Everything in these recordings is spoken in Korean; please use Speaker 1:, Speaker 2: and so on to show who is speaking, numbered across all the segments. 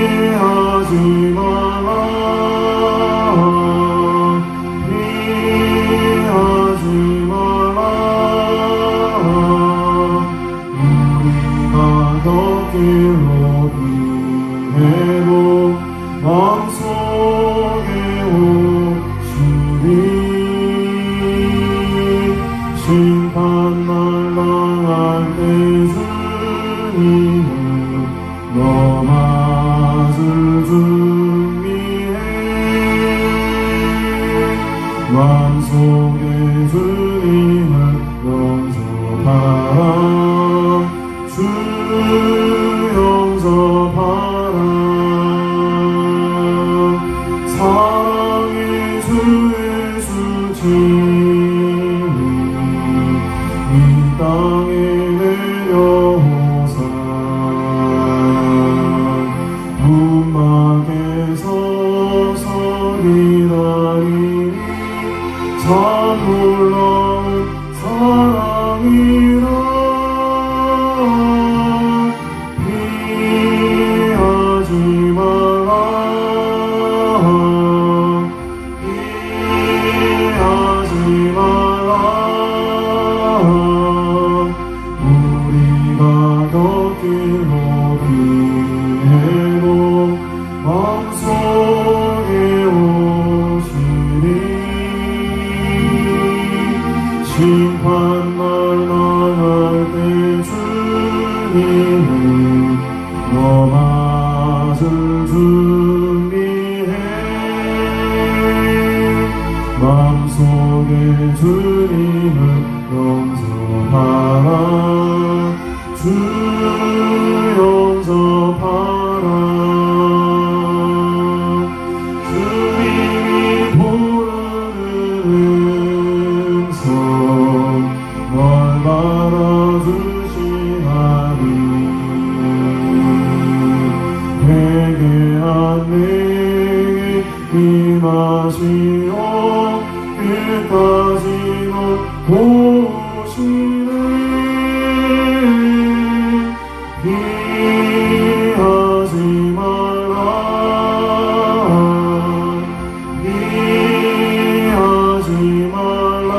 Speaker 1: 이해하지 마라 길로 비해도 마음속에 오시리. 심판날 나갈 때 주님은 너 맞을 준비해. 마음속에 주님을 영접하라. 주 영접하라. 사랑의 주 예수 진리 이 땅에 내려오사 문막에 서서 기다리니 참 놀라운 사랑이라. 피하지 말라. 피하지 말라. 우리가 곁길로 비해도 마음속에 오시리. 심판날 나갈 때 주님은 너 맞을 준비해. 마음속에 주님을 영접하라. 주 영접하라. 주님이 부르는 음성 널 받아주시나니. 회개한 내게 임하시오. 끝까지 널 도우시네. 피하지 말라. 피하지 말라.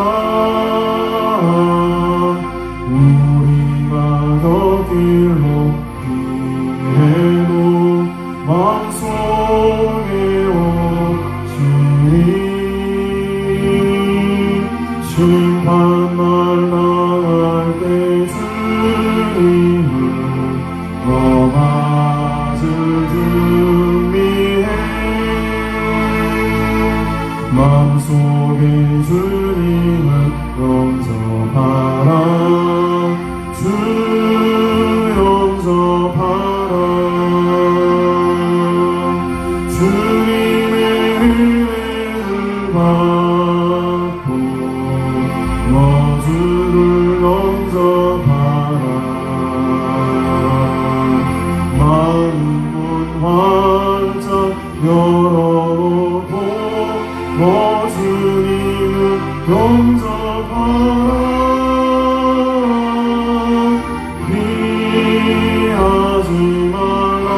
Speaker 1: 우리가 곁길로 비해도 마음속에 오시리. 심판날 나갈 때 주님을 너 맞을 준비해. 마음속에 주님을 영접하라. 주 영접하라. 주님의 은혜를 받고 너 주를 영접하라. 마음문 활짝 열어놓고 너 주님을 영접하라. 피하지 말라.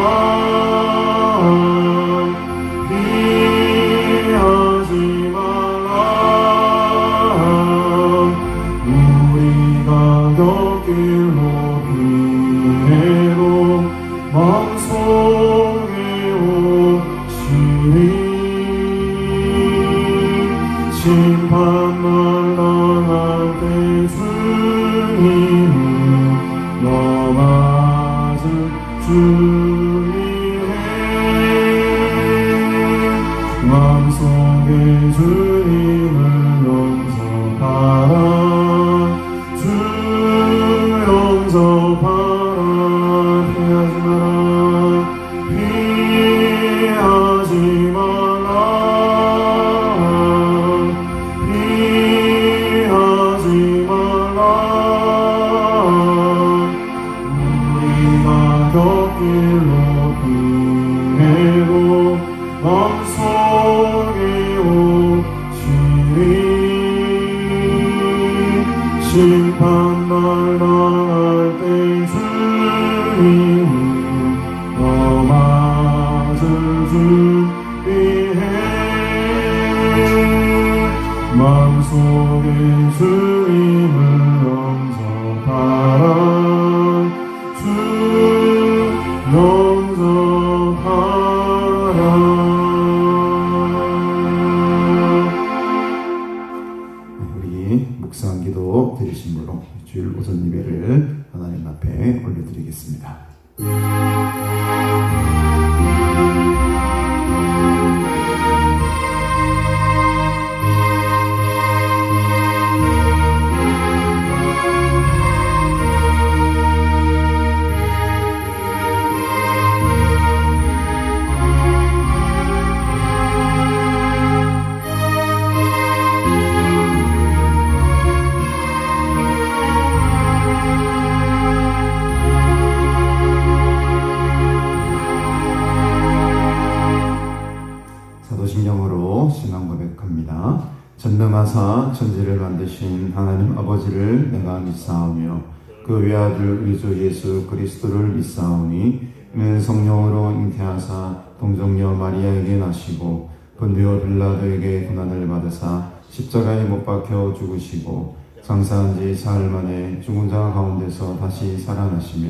Speaker 1: 피하지 말라. 우리가 곁길로 비해도 마음속에 오시리. 심판날 나갈 때 주님은 너 맞을 준비해. 마음속에 주님을 영접하라. 주 영접하라. 피하지 마라. 피하지 말라. 피하지 말라. 우리가 곁길로 비해도 마음속에 오시리. 심판날 나갈 때 주님은 너 맞을 준비해. 마음속에 주님을 영접하라. 주 기도를 하나님 앞에 올려드리겠습니다. 사도신경으로 신앙 고백합니다. 전능하사 천지를 만드신 하나님 아버지를 내가 믿사오며 그 외아들 우리 주 예수 그리스도를 믿사오니 이는 성령으로 잉태하사 동정녀 마리아에게 나시고 본디오 빌라도에게 고난을 받으사 십자가에 못 박혀 죽으시고 장사한 지 사흘 만에 죽은 자 가운데서 다시 살아나시며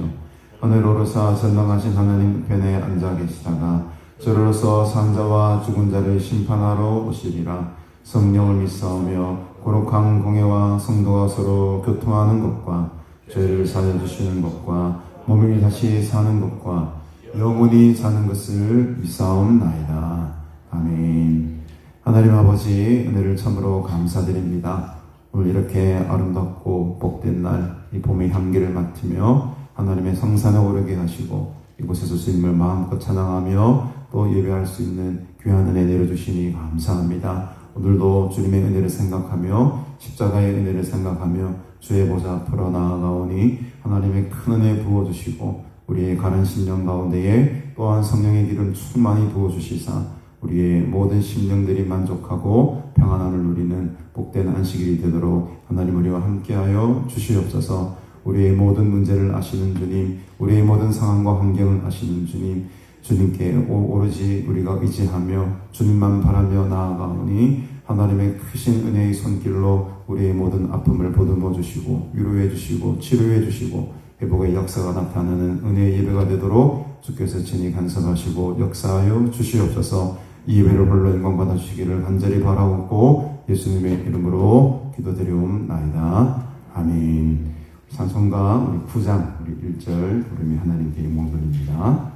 Speaker 1: 하늘 오르사 전능하신 하나님 우편에 앉아 계시다가 저로서 산자와 죽은 자를 심판하러 오시리라. 성령을 믿사오며 거룩한 공예와 성도가 서로 교통하는 것과 죄를 사여주시는 것과 몸이 다시 사는 것과 영원히 사는 것을 믿사옵나이다. 아멘. 하나님 아버지 은혜를 참으로 감사드립니다. 오늘 이렇게 아름답고 복된 날 이 봄의 향기를 맡으며 하나님의 성산에 오르게 하시고 이곳에서 주님을 마음껏 찬양하며 또 예배할 수 있는 귀한 은혜 내려주시니 감사합니다. 오늘도 주님의 은혜를 생각하며 십자가의 은혜를 생각하며 주의 보좌 앞으로 나아가오니 하나님의 큰 은혜 부어주시고 우리의 가는 심령 가운데에 또한 성령의 기름 충만히 부어주시사 우리의 모든 심령들이 만족하고 평안함을 누리는 복된 안식일이 되도록 하나님 우리와 함께하여 주시옵소서. 우리의 모든 문제를 아시는 주님, 우리의 모든 상황과 환경을 아시는 주님, 주님께 오로지 우리가 의지하며 주님만 바라며 나아가오니 하나님의 크신 은혜의 손길로 우리의 모든 아픔을 보듬어 주시고 위로해 주시고 치료해 주시고 회복의 역사가 나타나는 은혜의 예배가 되도록 주께서 친히 간섭하시고 역사하여 주시옵소서. 이 예배를 홀로 영광 받아 주시기를 간절히 바라옵고 예수님의 이름으로 기도드리옵나이다. 아멘. 찬송가 우리 9장 우리 1절 부르며 하나님께 영광 돌립니다.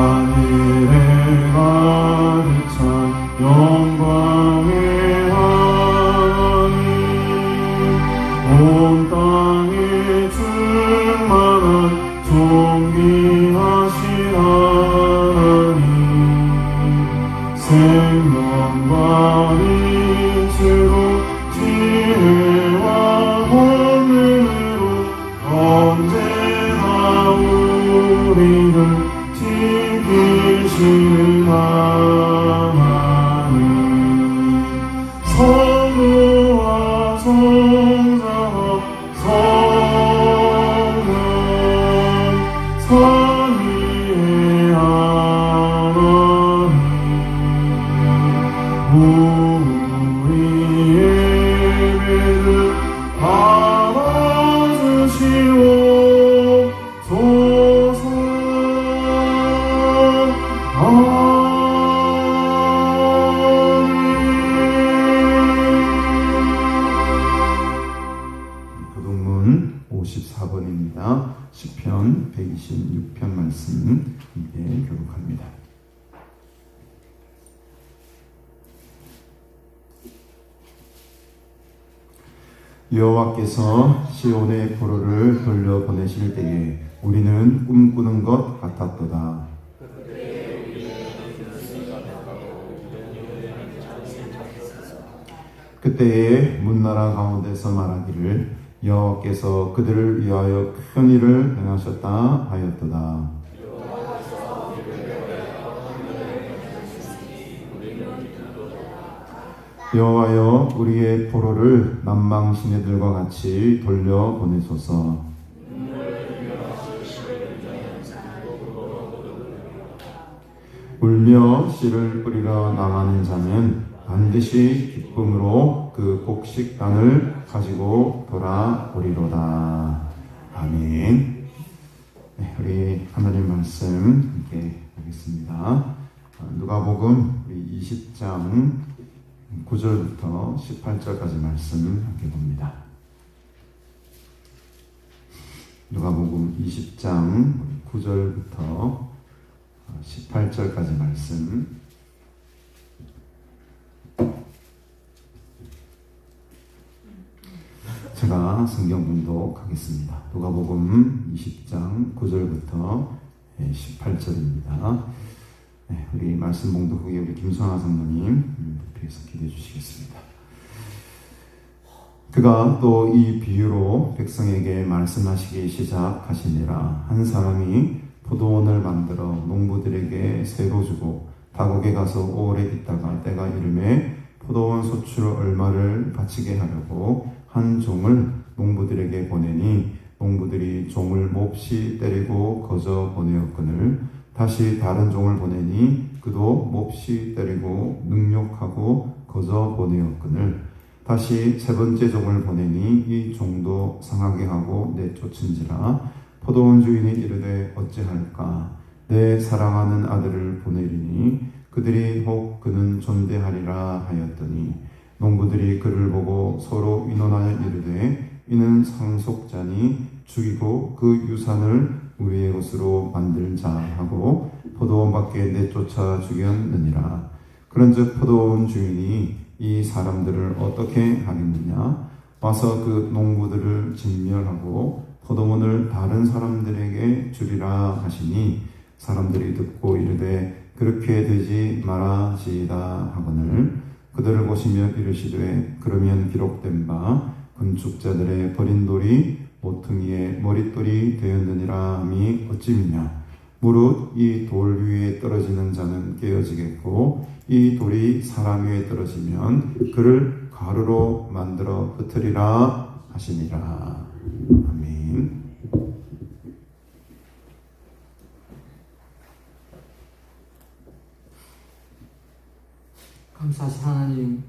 Speaker 1: 하늘에 가득 찬 영광의 하나님 온 땅에 충만한 존귀하신 하나님 생명과 빛으로 지혜와 권능으로 언제나 우리를 지키시는 하나님 성부와 성자와 성령 선위의 하나님 우리의 예배를 받아주시옵소서. 교동문 54번입니다. 시편 126편 말씀 함께 교독합니다. 여호와께서 시온의 포로를 돌려보내실 때에 우리는 꿈꾸는 것 같았도다. 그때에 문나라 가운데서 말하기를 여호와께서 그들을 위하여 큰 일을 행하셨다 하였도다. 여호와여 우리의 포로를 남방시내들과 같이 돌려보내소서. 울며 씨를 뿌리러 나가는 자는 반드시 기쁨으로 그 곡식단을 가지고 돌아오리로다. 아멘. 네, 우리 하나님 말씀 함께 보겠습니다. 누가복음 20장 9절부터 18절까지 말씀 함께 봅니다. 누가복음 20장 9절부터 18절까지 말씀. 제가 성경 봉독하겠습니다. 누가복음 20장 9절부터 18절입니다. 우리 말씀 봉독 후에 우리 김성아 성도님 대표해서 기도해 주시겠습니다. 그가 또 이 비유로 백성에게 말씀하시기 시작하시니라. 한 사람이 포도원을 만들어 농부들에게 새로 주고 다국에 가서 오래 있다가 때가 이르매 포도원 소출 얼마를 바치게 하려고 한 종을 농부들에게 보내니 농부들이 종을 몹시 때리고 거저 보내었거늘 다시 다른 종을 보내니 그도 몹시 때리고 능욕하고 거저 보내었거늘 다시 세 번째 종을 보내니 이 종도 상하게 하고 내쫓은지라. 포도원 주인이 이르되 어찌할까? 내 사랑하는 아들을 보내리니 그들이 혹 그는 존대하리라 하였더니 농부들이 그를 보고 서로 의논하여 이르되 이는 상속자니 죽이고 그 유산을 우리의 것으로 만들자 하고 포도원 밖에 내쫓아 죽였느니라. 그런즉 포도원 주인이 이 사람들을 어떻게 하겠느냐? 와서 그 농부들을 진멸하고 포도원을 다른 사람들에게 주리라 하시니 사람들이 듣고 이르되 그렇게 되지 말아지이다 하거늘 그들을 보시며 이르시되 그러면 기록된 바 건축자들의 버린 돌이 모퉁이의 머릿돌이 되었느니라 함이 어찌미냐. 무릇 이 돌 위에 떨어지는 자는 깨어지겠고 이 돌이 사람 위에 떨어지면 그를 가루로 만들어 흩으리라 하시니라. 아멘.
Speaker 2: 감사하신 하나님,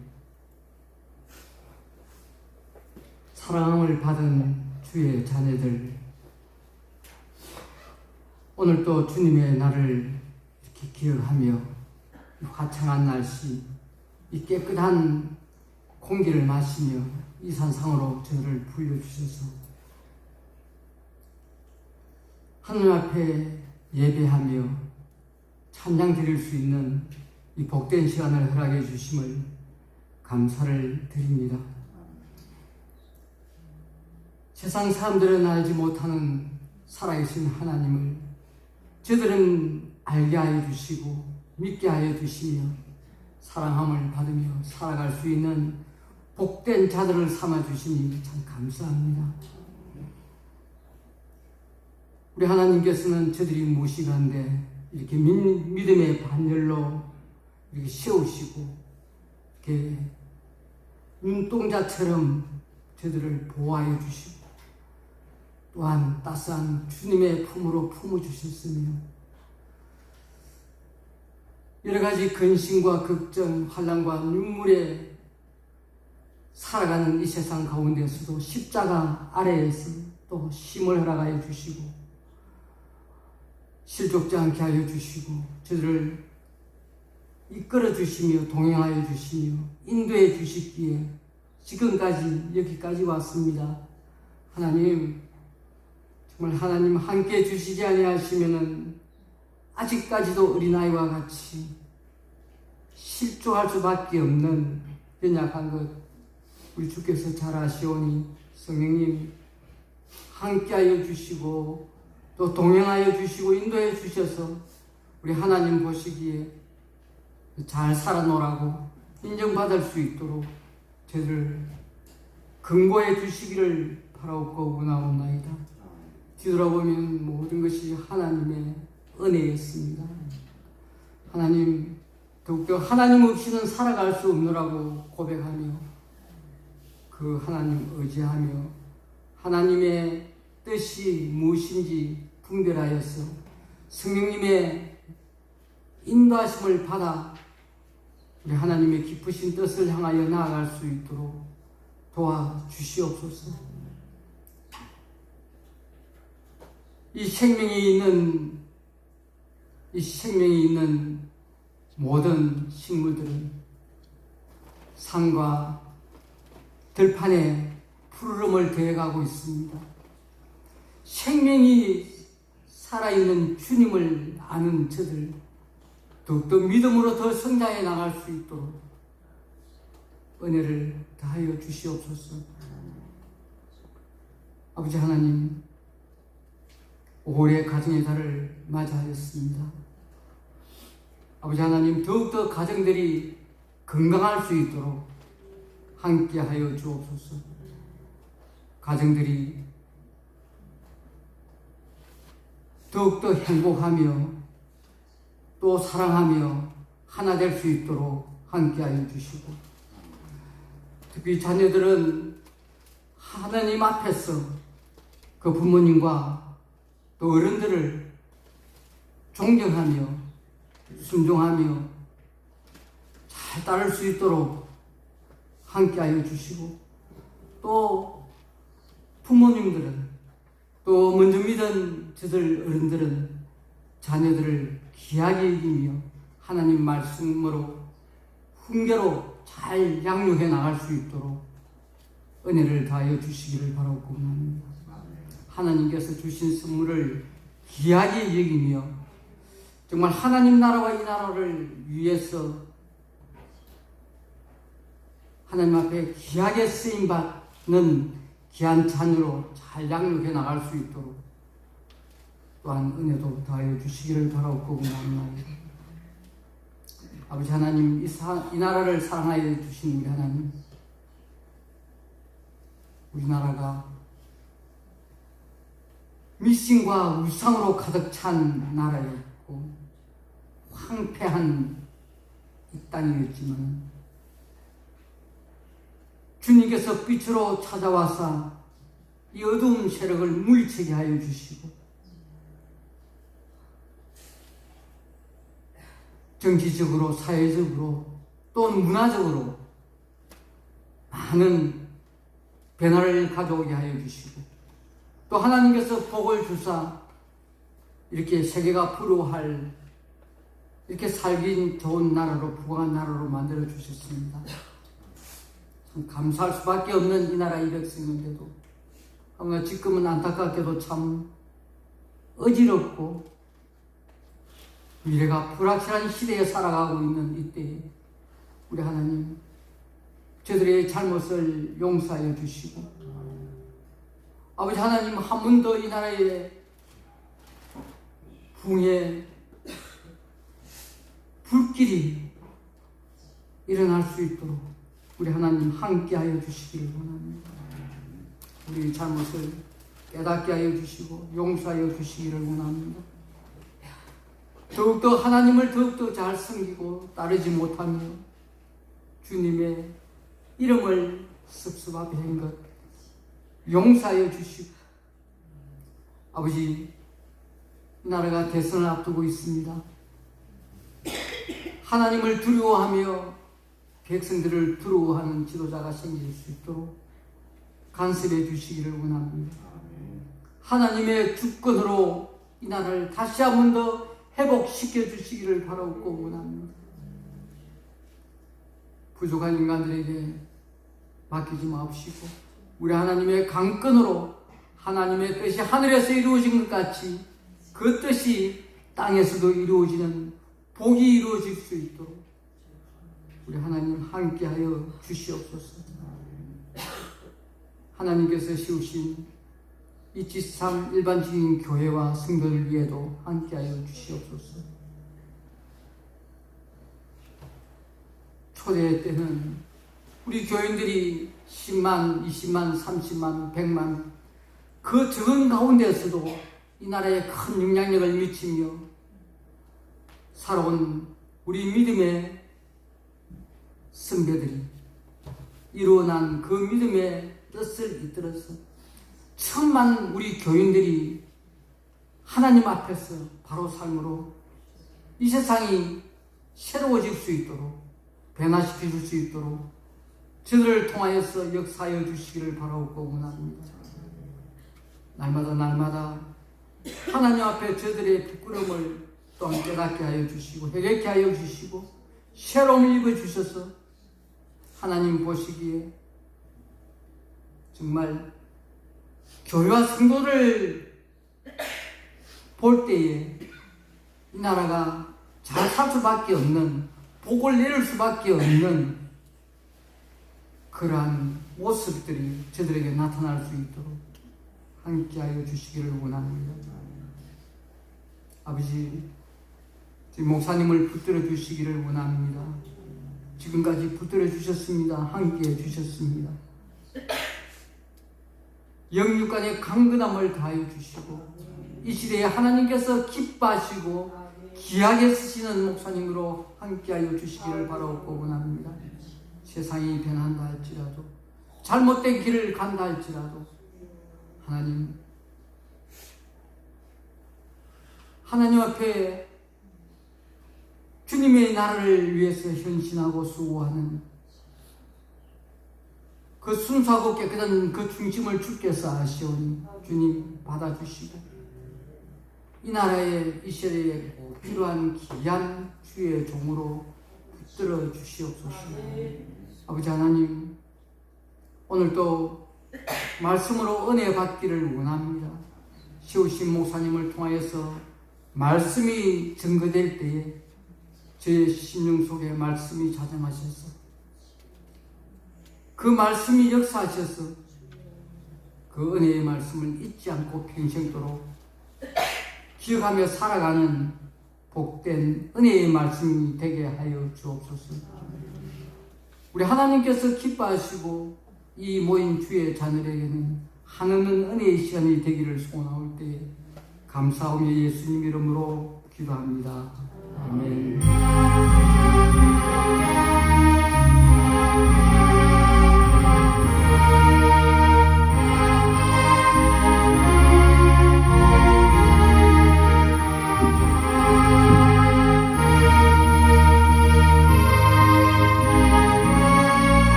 Speaker 2: 사랑을 받은 주의 자녀들, 오늘 또 주님의 날을 이렇게 기억하며 이 화창한 날씨, 이 깨끗한 공기를 마시며 이 산상으로 저를 불러주셔서 하늘 앞에 예배하며 찬양 드릴 수 있는 이 복된 시간을 허락해 주심을 감사를 드립니다. 세상 사람들은 알지 못하는 살아계신 하나님을 저들은 알게 하여 주시고 믿게 하여 주시며 사랑함을 받으며 살아갈 수 있는 복된 자들을 삼아 주시니 참 감사합니다. 우리 하나님께서는 저들이 무식한데 이렇게 믿음의 반열로 이렇게 세우시고 이렇게 눈동자처럼 저들을 보호하여 주시고 또한 따스한 주님의 품으로 품어주셨으며 여러 가지 근심과 걱정, 환난과 눈물에 살아가는 이 세상 가운데서도 십자가 아래에서 또 힘을 허락하여 주시고 실족지 않게 하여 주시고 저들을 이끌어 주시며 동행하여 주시며 인도해 주시기에 지금까지 여기까지 왔습니다. 하나님, 정말 하나님 함께 주시지 아니하시면은 아직까지도 어린아이와 같이 실족할 수밖에 없는 연약한 것 우리 주께서 잘 아시오니 성령님 함께하여 주시고 또 동행하여 주시고 인도해 주셔서 우리 하나님 보시기에 잘 살아노라고 인정받을 수 있도록 저를 근거해 주시기를 바라옵고 원하옵나이다. 뒤돌아보면 모든 것이 하나님의 은혜였습니다. 하나님, 더욱더 하나님 없이는 살아갈 수 없노라고 고백하며 그 하나님 의지하며 하나님의 뜻이 무엇인지 분별하여서 성령님의 인도하심을 받아 우리 하나님의 깊으신 뜻을 향하여 나아갈 수 있도록 도와주시옵소서. 이 생명이 있는 모든 식물들은 산과 들판에 푸르름을 더해가고 있습니다. 생명이 살아있는 주님을 아는 저들, 더욱더 믿음으로 더 성장해 나갈 수 있도록 은혜를 다하여 주시옵소서. 아버지 하나님, 올해 가정의 달을 맞이하였습니다. 아버지 하나님, 더욱더 가정들이 건강할 수 있도록 함께하여 주옵소서. 가정들이 더욱더 행복하며 또 사랑하며 하나 될 수 있도록 함께하여 주시고, 특히 자녀들은 하나님 앞에서 그 부모님과 또 어른들을 존경하며 순종하며 잘 따를 수 있도록 함께하여 주시고, 또 부모님들은 또 먼저 믿은 저들 어른들은 자녀들을 귀하게 여기며 하나님 말씀으로 훈계로 잘 양육해 나갈 수 있도록 은혜를 다하여 주시기를 바라고 원합니다. 하나님께서 주신 선물을 귀하게 여기며 정말 하나님 나라와 이 나라를 위해서 하나님 앞에 귀하게 쓰임받는 귀한 자녀로 잘 양육해 나갈 수 있도록 또한 은혜도 다하여 주시기를 바라고 원합니다. 아버지 하나님, 이 나라를 사랑하여 주신 우리 하나님, 우리나라가 미신과 우상으로 가득 찬 나라였고 황폐한 이 땅이었지만 주님께서 빛으로 찾아와서 이 어두운 세력을 물리치게 하여 주시고, 정치적으로, 사회적으로, 또 문화적으로 많은 변화를 가져오게 하여 주시고, 또 하나님께서 복을 주사 이렇게 세계가 부러워할 이렇게 살기 좋은 나라로, 부강한 나라로 만들어 주셨습니다. 참 감사할 수밖에 없는 이 나라의 백성인데도 지금은 안타깝게도 참 어지럽고 미래가 불확실한 시대에 살아가고 있는 이때에 우리 하나님, 저들의 잘못을 용서하여 주시고, 아버지 하나님, 한 번 더 이 나라의 붕에 불길이 일어날 수 있도록 우리 하나님 함께하여 주시기를 원합니다. 우리 잘못을 깨닫게 하여 주시고 용서하여 주시기를 원합니다. 더욱더 하나님을 더욱더 잘 섬기고 따르지 못하며 주님의 이름을 섭섭하게 한 것 용서하여 주시고, 아버지, 나라가 대선을 앞두고 있습니다. 하나님을 두려워하며 백성들을 두려워하는 지도자가 생길 수 있도록 간섭해 주시기를 원합니다. 하나님의 주권으로 이 나라를 다시 한 번 더 회복시켜 주시기를 바라고 원합니다. 부족한 인간들에게 맡기지 마옵시고, 우리 하나님의 강권으로 하나님의 뜻이 하늘에서 이루어진 것 같이 그 뜻이 땅에서도 이루어지는 복이 이루어질 수 있도록 우리 하나님 함께하여 주시옵소서. 하나님께서 세우신 이 지상 일반적인 교회와 성도를 위해도 함께하여 주시옵소서. 초대 때는 우리 교인들이 10만, 20만, 30만, 100만 그 적은 가운데서도 이 나라에 큰 영향력을 미치며 살아온 우리 믿음의 선배들이 이루어난 그 믿음의 뜻을 이끌어서 천만 우리 교인들이 하나님 앞에서 바로 삶으로 이 세상이 새로워질 수 있도록 변화시켜 줄 수 있도록 저들을 통하여서 역사하여 주시기를 바라고 원합니다. 날마다 하나님 앞에 저들의 부끄러움을 또한 깨닫게 하여 주시고 회개케 하여 주시고 새로움을 입어주셔서 하나님 보시기에 정말 교회와 성도를 볼 때에 이 나라가 잘 살 수밖에 없는, 복을 내릴 수밖에 없는 그러한 모습들이 저들에게 나타날 수 있도록 함께하여 주시기를 원합니다. 아버지, 지금 목사님을 붙들어 주시기를 원합니다. 지금까지 붙들어 주셨습니다. 함께해 주셨습니다. 영육간의 강건함을 다해 주시고 이 시대에 하나님께서 기뻐하시고 귀하게 쓰시는 목사님으로 함께하여 주시기를 바라옵고 원합니다. 세상이 변한다 할지라도 잘못된 길을 간다 할지라도 하나님 앞에 주님의 나라를 위해서 헌신하고 수고하는 그 순수하고 깨끗한 그 중심을 주께서 아시오니 주님 받아주시고 이 나라의 이 시대에 꼭 필요한 귀한 주의 종으로 붙들어 주시옵소서. 아버지 하나님, 오늘도 말씀으로 은혜 받기를 원합니다. 시우신 목사님을 통하여서 말씀이 증거될 때에 제 심령 속에 말씀이 자정하셔서 그 말씀이 역사하셔서 그 은혜의 말씀을 잊지 않고 평생도록 기억하며 살아가는 복된 은혜의 말씀이 되게 하여 주옵소서. 우리 하나님께서 기뻐하시고 이 모인 주의 자녀에게는 한없는 은혜의 시간이 되기를 소원하올 때에 감사하며 예수님 이름으로 기도합니다. 아멘.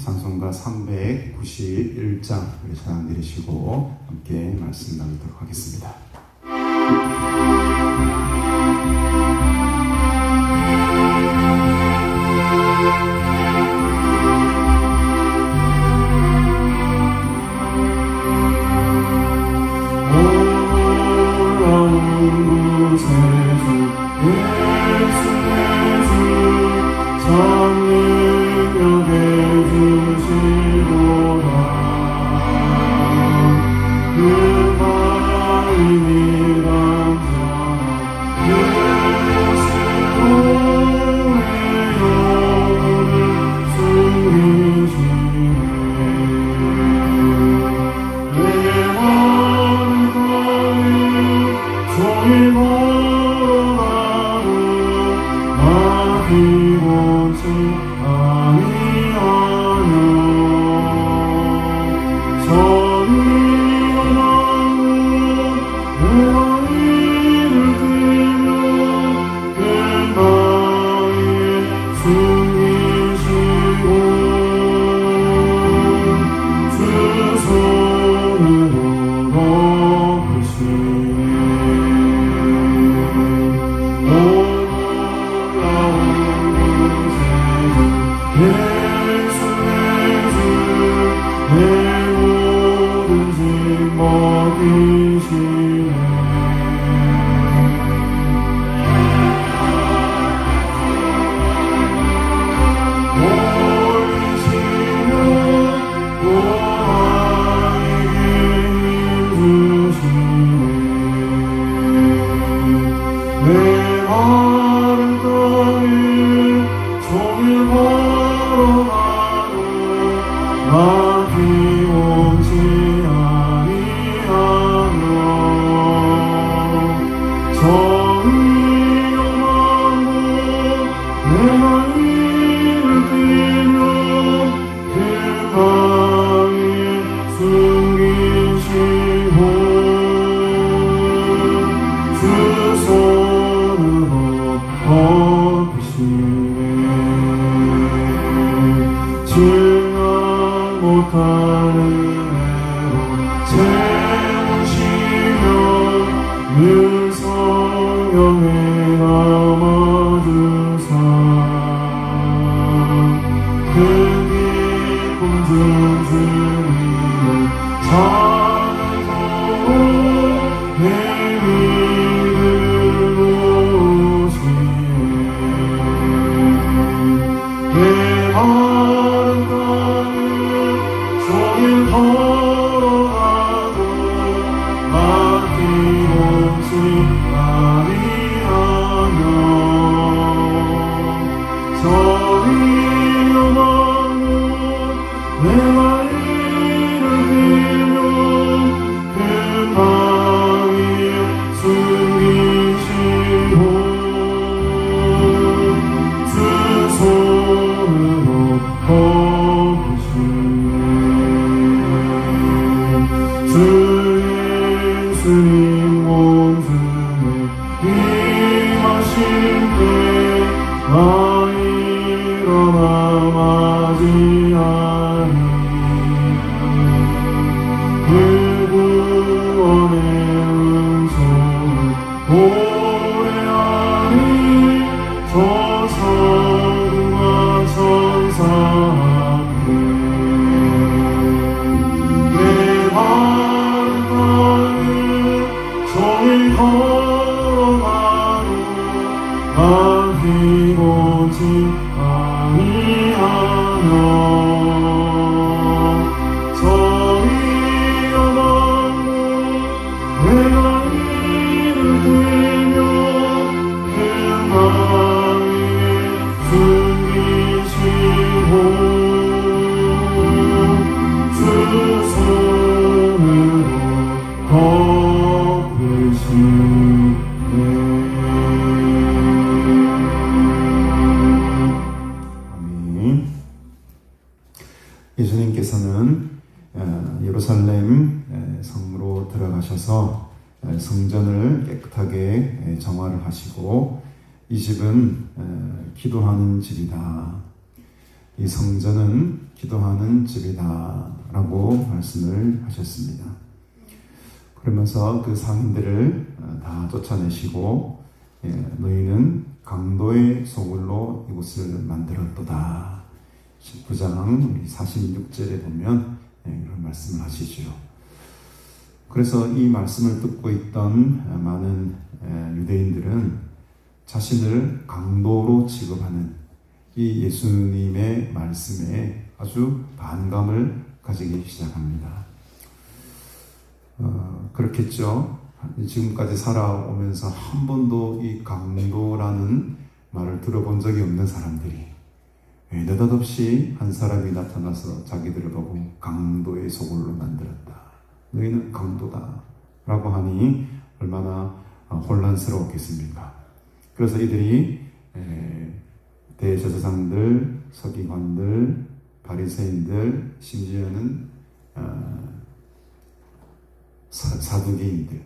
Speaker 1: 찬송가 391장 우리 찬양 드리시고 함께 말씀 나누도록 하겠습니다.
Speaker 3: 숨기시고 주
Speaker 1: 증언 못하는 애로 채우시며 늘 성령에 담아주사 큰 기쁨 중 주님을 찬송으로 내 믿음을 모시네 내 마른 땅을 종일 걸어가도 아낌없이 아리하며 저리 요망은 내가 이를 빌며 그 마위에 숨기시고 주 손으로 거두시네 주 예수님 온전에 임하실 때 나 일어나 맞이하리 그 구원의 은총을 노래하리 저 성과 천사 앞에 내 마른 땅을 종일 걸어가도 아낌없이 아니하며 저리 여망고 내가 이를 들며 그 마위에 숨기시고 주 손으로 덮으시네 아멘. 예수님께서는 예루살렘 성으로 들어가셔서 성전을 깨끗하게 정화를 하시고 이 집은 기도하는 집이다. 이 성전은 기도하는 집이다 라고 말씀을 하셨습니다. 그러면서 그 상인들을 다 쫓아내시고 너희는 강도의 소굴로 이곳을 만들었도다. 19장 46절에 보면 이런 말씀을 하시죠. 그래서 이 말씀을 듣고 있던 많은 유대인들은 자신을 강도로 취급하는 이 예수님의 말씀에 아주 반감을 가지기 시작합니다. 그렇겠죠. 지금까지 살아오면서 한 번도 이 강도라는 말을 들어본 적이 없는 사람들이 느닷없이 한 사람이 나타나서 자기들을 보고 강도의 소굴로 만들었다. 너희는 강도다 라고 하니 얼마나 혼란스러웠겠습니까? 그래서 이들이 대제사장들, 서기관들, 바리새인들, 심지어는 사두개인들,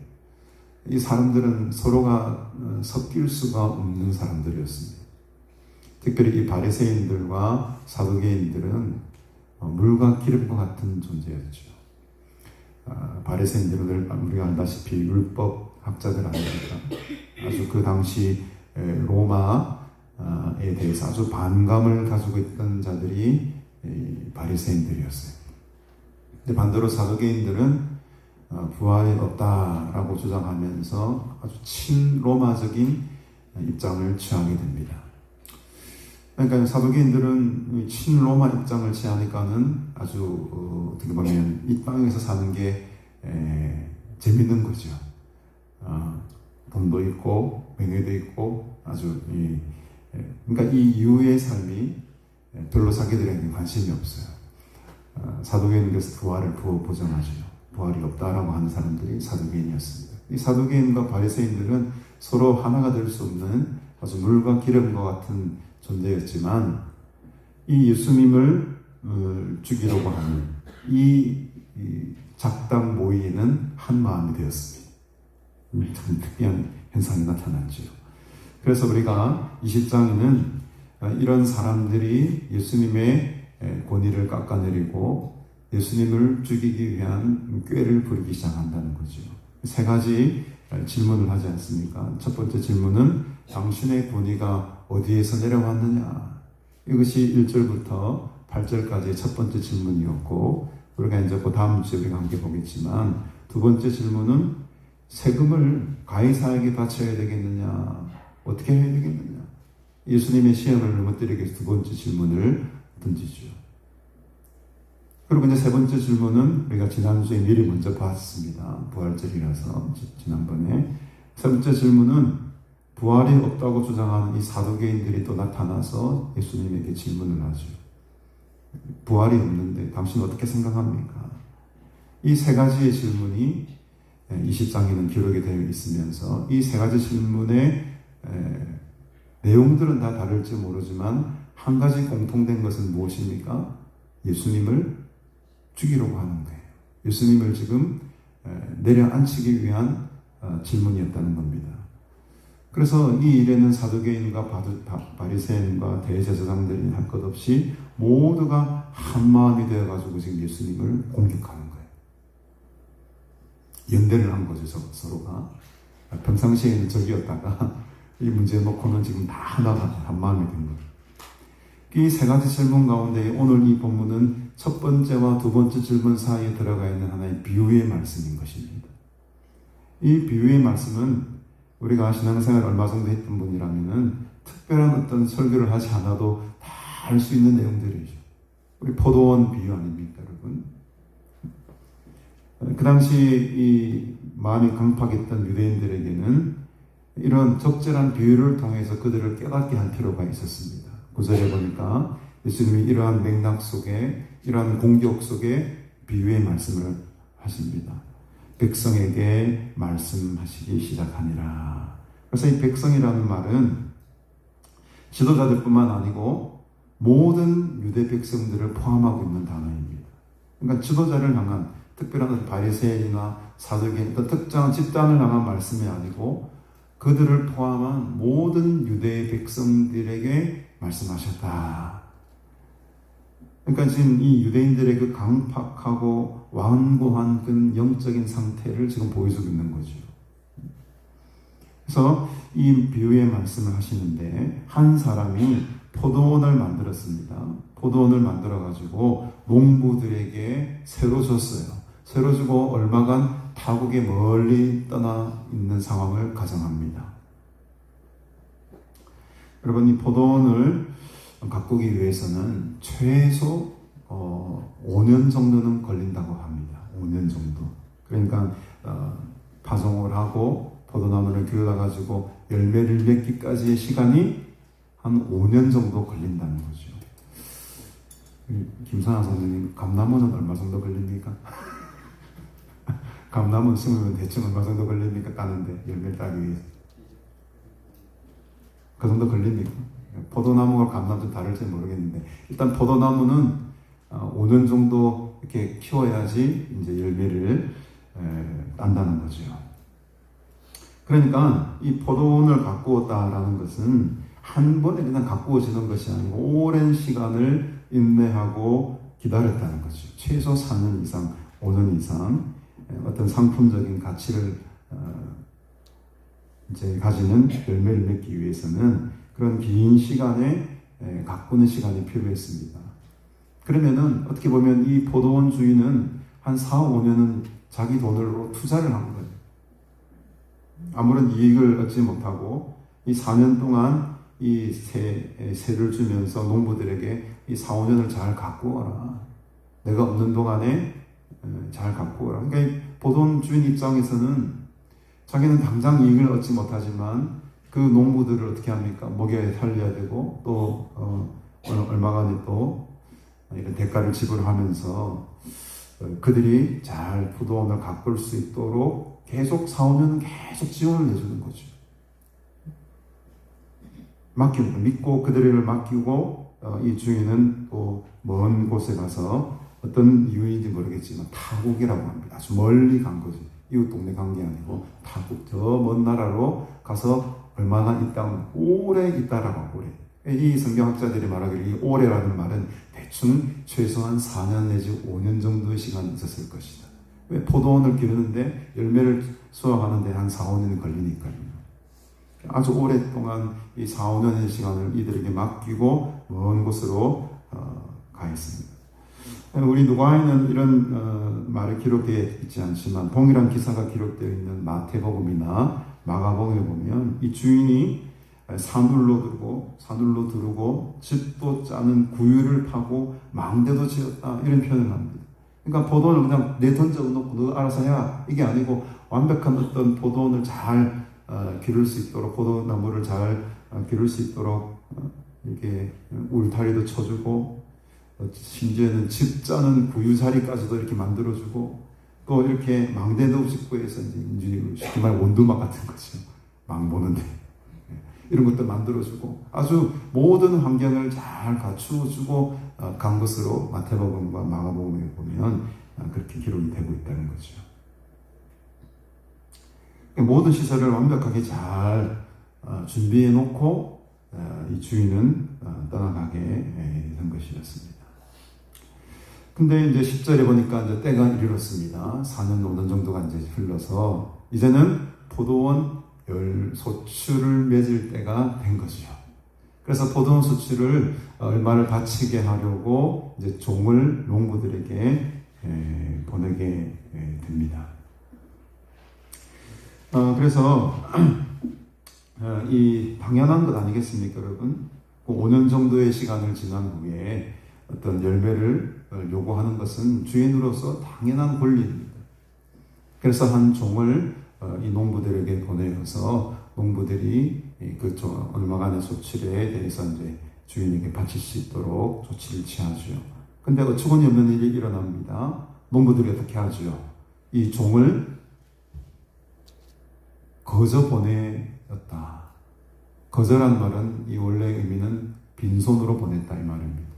Speaker 1: 이 사람들은 서로가 섞일 수가 없는 사람들이었습니다. 특별히 이 바리새인들과 사두개인들은 물과 기름과 같은 존재였죠. 바리새인들은 우리가 알다시피 율법 학자들 아닙니까? 아주 그 당시 로마에 대해서 아주 반감을 가지고 있던 자들이 바리새인들이었어요. 근데 반대로 사두개인들은 부활이 없다라고 주장하면서 아주 친로마적인 입장을 취하게 됩니다. 그러니까 사두개인들은 친로마 입장을 취하니까는 아주 어떻게 보면 이 땅에서 사는 게 재밌는 거죠. 돈도 있고 명예도 있고 아주 그러니까 이 이후의 삶이 별로 자기들에게 관심이 없어요. 사두개인께서 부활을 보장하죠. 부활이 없다라고 하는 사람들이 사두개인이었습니다. 이 사두개인과 바리새인들은 서로 하나가 될 수 없는 아주 물과 기름과 같은 존재였지만 이 예수님을 죽이려고 하는 이 작당 모의는 한 마음이 되었습니다. 참 특이한 현상이 나타났죠. 그래서 우리가 20장에는 이런 사람들이 예수님의 권위를 깎아내리고 예수님을 죽이기 위한 꾀를 부리기 시작한다는 거죠. 세 가지 질문을 하지 않습니까? 첫 번째 질문은 당신의 권위가 어디에서 내려왔느냐? 이것이 1절부터 8절까지의 첫 번째 질문이었고, 우리가 이제 그 다음 주에 우리가 함께 보겠지만, 두 번째 질문은 세금을 가이사에게 바쳐야 되겠느냐? 어떻게 해야 되겠느냐? 예수님의 시험을 넘어뜨리기 위해서 두 번째 질문을 던지죠. 그리고 이제 세 번째 질문은 우리가 지난주에 미리 먼저 봤습니다. 부활절이라서 지난번에. 세 번째 질문은 부활이 없다고 주장하는 이 사두개인들이 또 나타나서 예수님에게 질문을 하죠. 부활이 없는데 당신 어떻게 생각합니까? 이 세 가지의 질문이 20장에는 기록이 되어 있으면서 이 세 가지 질문의 내용들은 다 다를지 모르지만 한 가지 공통된 것은 무엇입니까? 예수님을 죽이려고 하는 거예요. 예수님을 지금 내려앉히기 위한 질문이었다는 겁니다. 그래서 이 일에는 사두개인과 바리새인과 대제사장들이 할 것 없이 모두가 한 마음이 되어가지고 지금 예수님을 공격하는 거예요. 연대를 한 거죠, 서로가. 평상시에는 적이었다가 이 문제 놓고는 지금 다 하나가 한 마음이 된 거예요. 이 세 가지 질문 가운데 오늘 이 본문은 첫 번째와 두 번째 질문 사이에 들어가 있는 하나의 비유의 말씀인 것입니다. 이 비유의 말씀은 우리가 신앙생활 얼마 정도 했던 분이라면은 특별한 어떤 설교를 하지 않아도 다 알 수 있는 내용들이죠. 우리 포도원 비유 아닙니까, 여러분? 그 당시 이 마음이 강팍했던 유대인들에게는 이런 적절한 비유를 통해서 그들을 깨닫게 할 필요가 있었습니다. 9절에 보니까 예수님이 이러한 맥락 속에, 이러한 공격 속에 비유의 말씀을 하십니다. 백성에게 말씀하시기 시작하니라. 그래서 이 백성이라는 말은 지도자들뿐만 아니고 모든 유대 백성들을 포함하고 있는 단어입니다. 그러니까 지도자를 향한 특별한 바리새인이나 사두개인, 어떤 특정한 집단을 향한 말씀이 아니고 그들을 포함한 모든 유대 백성들에게 말씀하셨다. 그러니까 지금 이 유대인들의 그 강팍하고 완고한 그 영적인 상태를 지금 보여주고 있는 거죠. 그래서 이 비유의 말씀을 하시는데 한 사람이 포도원을 만들었습니다. 포도원을 만들어가지고 농부들에게 새로 줬어요. 새로 주고 얼마간 타국에 멀리 떠나 있는 상황을 가정합니다. 여러분, 이 포도원을 가꾸기 위해서는 최소 5년 정도는 걸린다고 합니다. 5년 정도. 그러니까 파종을 하고 포도나무를 기울여가지고 열매를 맺기까지의 시간이 한 5년 정도 걸린다는 거죠. 김선아 선생님, 감나무는 얼마 정도 걸립니까? 감나무 심으면 대충 얼마 정도 걸립니까? 따는데 열매를 따기 위해서. 그 정도 걸립니까? 포도나무와 감나무도 다를지 모르겠는데 일단 포도나무는 5년 정도 이렇게 키워야지 이제 열매를 딴다는 거죠. 그러니까 이 포도원을 가꾸었다라는 것은 한 번에 그냥 가꾸어지는 것이 아니고 오랜 시간을 인내하고 기다렸다는 거죠. 최소 4년 이상, 5년 이상 어떤 상품적인 가치를 이제 가지는 열매를 맺기 위해서는 그런 긴 시간에 가꾸는 시간이 필요했습니다. 그러면은 어떻게 보면 이 포도원 주인은 한 4, 5년은 자기 돈으로 투자를 한 거예요. 아무런 이익을 얻지 못하고 이 4년 동안 이 세를 주면서 농부들에게 이 4, 5년을 잘 가꾸어라. 내가 없는 동안에 잘 가꾸어라. 그러니까 이 포도원 주인 입장에서는 자기는 당장 이익을 얻지 못하지만 그 농부들을 어떻게 합니까? 먹여야 살려야 되고 또 얼마간에 또 이런 대가를 지불하면서 그들이 잘 포도원을 가꿀 수 있도록 계속 4, 5년은 계속 지원을 해주는 거죠. 맡기는 거, 믿고 그들을 맡기고 이 주인은 또 먼 곳에 가서 어떤 이유인지 모르겠지만 타국이라고 합니다. 아주 멀리 간 거죠. 이웃 동네 간 게 아니고 타국, 저 먼 나라로 가서 얼마나 있다? 오래 있다라고 오래. 이 성경학자들이 말하기를 이 오래라는 말은 대충 최소한 4년 내지 5년 정도의 시간이 있었을 것이다. 왜? 포도원을 기르는데 열매를 수확하는데 한 4, 5년이 걸리니까요. 아주 오랫동안 이 4, 5년의 시간을 이들에게 맡기고 먼 곳으로 가 있습니다. 우리 누가에는 이런 말이 기록되어 있지 않지만 동일한 기사가 기록되어 있는 마태복음이나 마가복음에 보면 이 주인이 산울로 두르고 집도 짜는 구유를 파고 망대도 지었다 이런 표현을 합니다. 그러니까 포도원을 그냥 내 던져놓고 너 알아서 해라 이게 아니고 완벽한 어떤 포도원을 잘 기를 수 있도록 포도나무를 잘 기를 수 있도록 이렇게 울타리도 쳐주고 심지어는 집 짜는 구유자리까지도 이렇게 만들어주고 또 이렇게 망대도 짓고 해서 이제 쉽게 말해 원두막 같은 거죠. 망 보는데 이런 것도 만들어주고 아주 모든 환경을 잘 갖추어주고 간 것으로 마태복음과 마가복음에 보면 그렇게 기록이 되고 있다는 거죠. 모든 시설을 완벽하게 잘 준비해 놓고 이 주인은 떠나가게 된 것이었습니다. 근데 이제 10절에 보니까 이제 때가 이르렀습니다. 4년, 5년 정도가 이제 흘러서 이제는 포도원 소출을 맺을 때가 된 거죠. 그래서 포도원 소출을 얼마를 바치게 하려고 이제 종을 농부들에게 보내게 됩니다. 그래서 이 당연한 것 아니겠습니까, 여러분? 5년 정도의 시간을 지난 후에 어떤 열매를 요구하는 것은 주인으로서 당연한 권리입니다. 그래서 한 종을 이 농부들에게 보내어서 농부들이 그 얼마간의 소출에 대해서 이제 주인에게 바칠 수 있도록 조치를 취하죠. 근데 어처구니 없는 일이 일어납니다. 농부들이 어떻게 하죠? 이 종을 거저 보내었다. 거저란 말은 이 원래 의미는 빈손으로 보냈다 이 말입니다.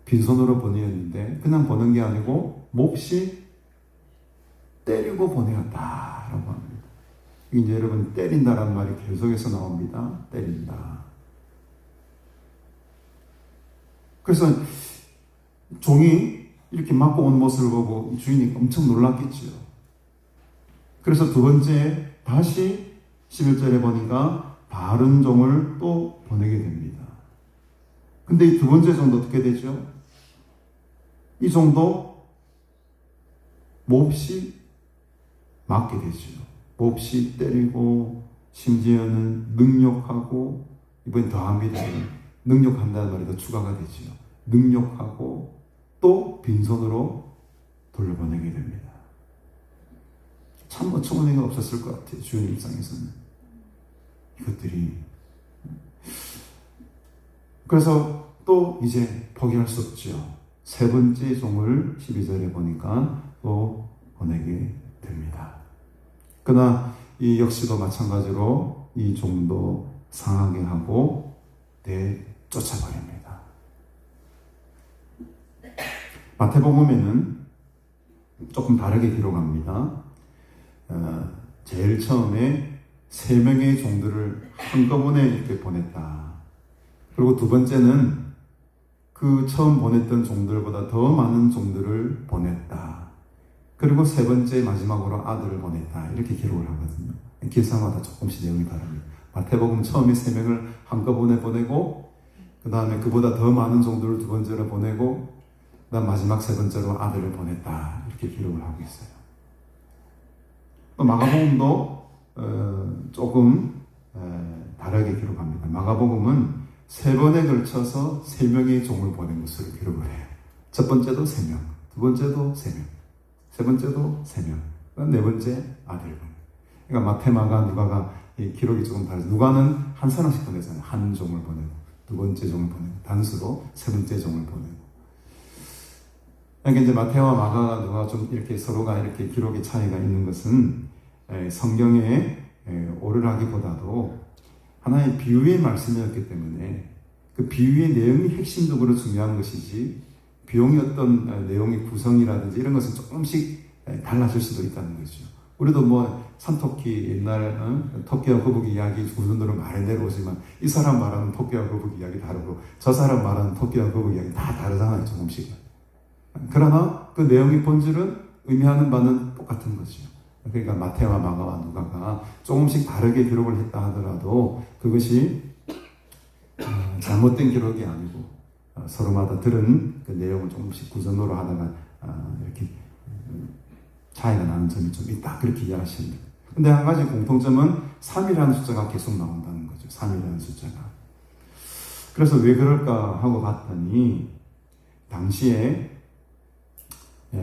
Speaker 1: 빈손으로 보내었는데 그냥 보낸 게 아니고 몹시 때리고 보내었다라고 합니다. 이제 여러분 때린다라는 말이 계속해서 나옵니다. 때린다. 그래서 종이 이렇게 맞고 온 모습을 보고 주인이 엄청 놀랐겠지요. 그래서 두 번째 다시 11절에 보니까 바른 종을 또 보내게 됩니다. 근데 이 두 번째 종도 어떻게 되죠? 이 종도 몹시 맞게 되죠. 몹시 때리고 심지어는 능욕하고 이번엔 더합니다. 능욕한다는 말이 더 추가가 되죠. 능욕하고 또 빈손으로 돌려보내게 됩니다. 참 어처구니가 없었을 것 같아요. 주인 입장에서는. 이것들이. 그래서 또 이제 포기할 수 없죠. 세 번째 종을 12절에 보니까 또 보내게 됩니다. 그러나 이 역시도 마찬가지로 이 종도 상하게 하고 내쫓아버립니다. 마태복음에는 조금 다르게 기록합니다. 제일 처음에 3명의 종들을 한꺼번에 이렇게 보냈다. 그리고 두 번째는 그 처음 보냈던 종들보다 더 많은 종들을 보냈다. 그리고 세 번째 마지막으로 아들을 보냈다. 이렇게 기록을 하거든요. 기사마다 조금씩 내용이 다릅니다. 마태복음 처음에 3명을 한꺼번에 보내고 그 다음에 그보다 더 많은 종들을 두 번째로 보내고 그 다음 마지막 세 번째로 아들을 보냈다. 이렇게 기록을 하고 있어요. 마가복음도 조금 다르게 기록합니다. 마가복음은 3번에 걸쳐서 3명의 종을 보낸 것으로 기록을 해요. 첫 번째도 3명, 두 번째도 3명, 세 번째도 3명, 네 번째 아들. 그러니까 마태, 마가, 누가가 이 기록이 조금 다르죠. 누가는 한 사람씩 보내잖아요. 한 종을 보내고, 두 번째 종을 보내고, 단수로 세 번째 종을 보내고. 그러니까 이제 마태와 마가가 누가 좀 이렇게 서로가 이렇게 기록의 차이가 있는 것은 성경에 오르라기보다도 하나의 비유의 말씀이었기 때문에 그 비유의 내용이 핵심적으로 중요한 것이지 비용의 어떤 내용의 구성이라든지 이런 것은 조금씩 달라질 수도 있다는 거죠. 우리도 뭐 산토끼 옛날 토끼와 거북이 이야기 구전으로 많이 내려오지만 이 사람 말하는 토끼와 거북이 이야기 다르고 저 사람 말하는 토끼와 거북이 이야기 다 다르잖아요, 조금씩은. 그러나 그 내용의 본질은 의미하는 바는 똑같은 거죠. 그러니까 마태와 마가와 누가가 조금씩 다르게 기록을 했다 하더라도 그것이 잘못된 기록이 아니고 서로마다 들은 그 내용을 조금씩 구전으로 하다가 이렇게 차이가 나는 점이 좀 있다, 그렇게 이해하시면 됩니다. 근데 한 가지 공통점은 3이라는 숫자가 계속 나온다는 거죠. 3이라는 숫자가. 그래서 왜 그럴까 하고 봤더니 당시에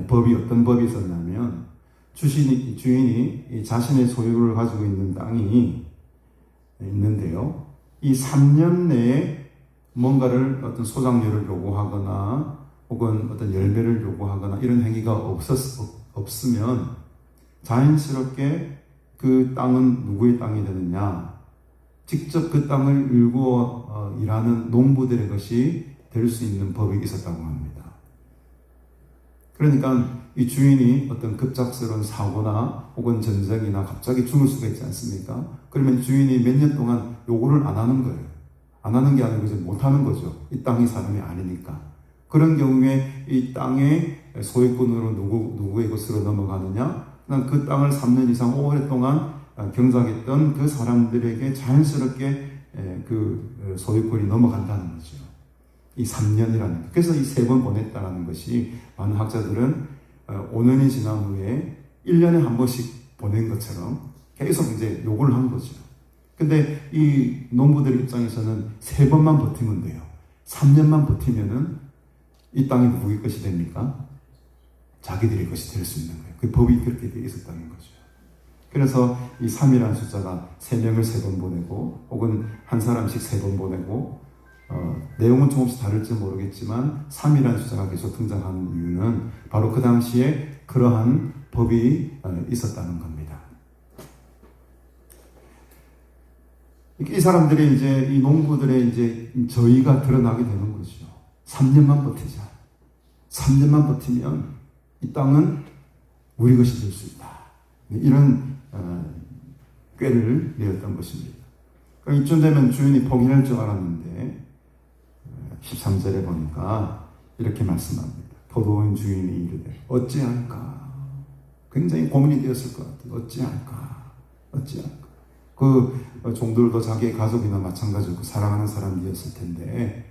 Speaker 1: 법이 어떤 법이 있었냐면 주인이 자신의 소유를 가지고 있는 땅이 있는데요. 이 3년 내에 뭔가를 어떤 소작료를 요구하거나 혹은 어떤 열매를 요구하거나 이런 행위가 없으면 자연스럽게 그 땅은 누구의 땅이 되느냐? 직접 그 땅을 일구어 일하는 농부들의 것이 될 수 있는 법이 있었다고 합니다. 그러니까 이 주인이 어떤 급작스러운 사고나 혹은 전쟁이나 갑자기 죽을 수가 있지 않습니까? 그러면 주인이 몇 년 동안 요구를 안 하는 거예요. 안 하는 게 아니고 이제 못 하는 거죠. 이 땅이 사람이 아니니까. 그런 경우에 이 땅의 소유권으로 누구의 것으로 넘어가느냐? 그 땅을 3년 이상 오랫동안 경작했던 그 사람들에게 자연스럽게 그 소유권이 넘어간다는 거죠. 이 3년이라는. 그래서 이 3번 보냈다는 것이 많은 학자들은 5년이 지난 후에 1년에 한 번씩 보낸 것처럼 계속 이제 요구를 한 거죠. 근데 이 농부들 입장에서는 3번만 버티면 돼요. 3년만 버티면은 이 땅이 누구의 것이 됩니까? 자기들의 것이 될 수 있는 거예요. 그 법이 그렇게 되어 있었다는 거죠. 그래서 이 3이라는 숫자가 3명을 3번 보내고 혹은 한 사람씩 3번 보내고 내용은 조금씩 다를지 모르겠지만 3이라는 숫자가 계속 등장하는 이유는 바로 그 당시에 그러한 법이 있었다는 겁니다. 이 사람들이 이제 이 농부들의 이제 저의가 드러나게 되는 거죠. 3년만 버티자. 3년만 버티면 이 땅은 우리 것이 될 수 있다. 이런 꾀를 내었던 것입니다. 그러니까 이쯤 되면 주인이 포기할 줄 알았는데 13절에 보니까 이렇게 말씀합니다. 포도원 주인이 이르되 어찌할까? 굉장히 고민이 되었을 것 같아요. 어찌할까? 그 종들도 자기의 가족이나 마찬가지로 사랑하는 사람이었을 텐데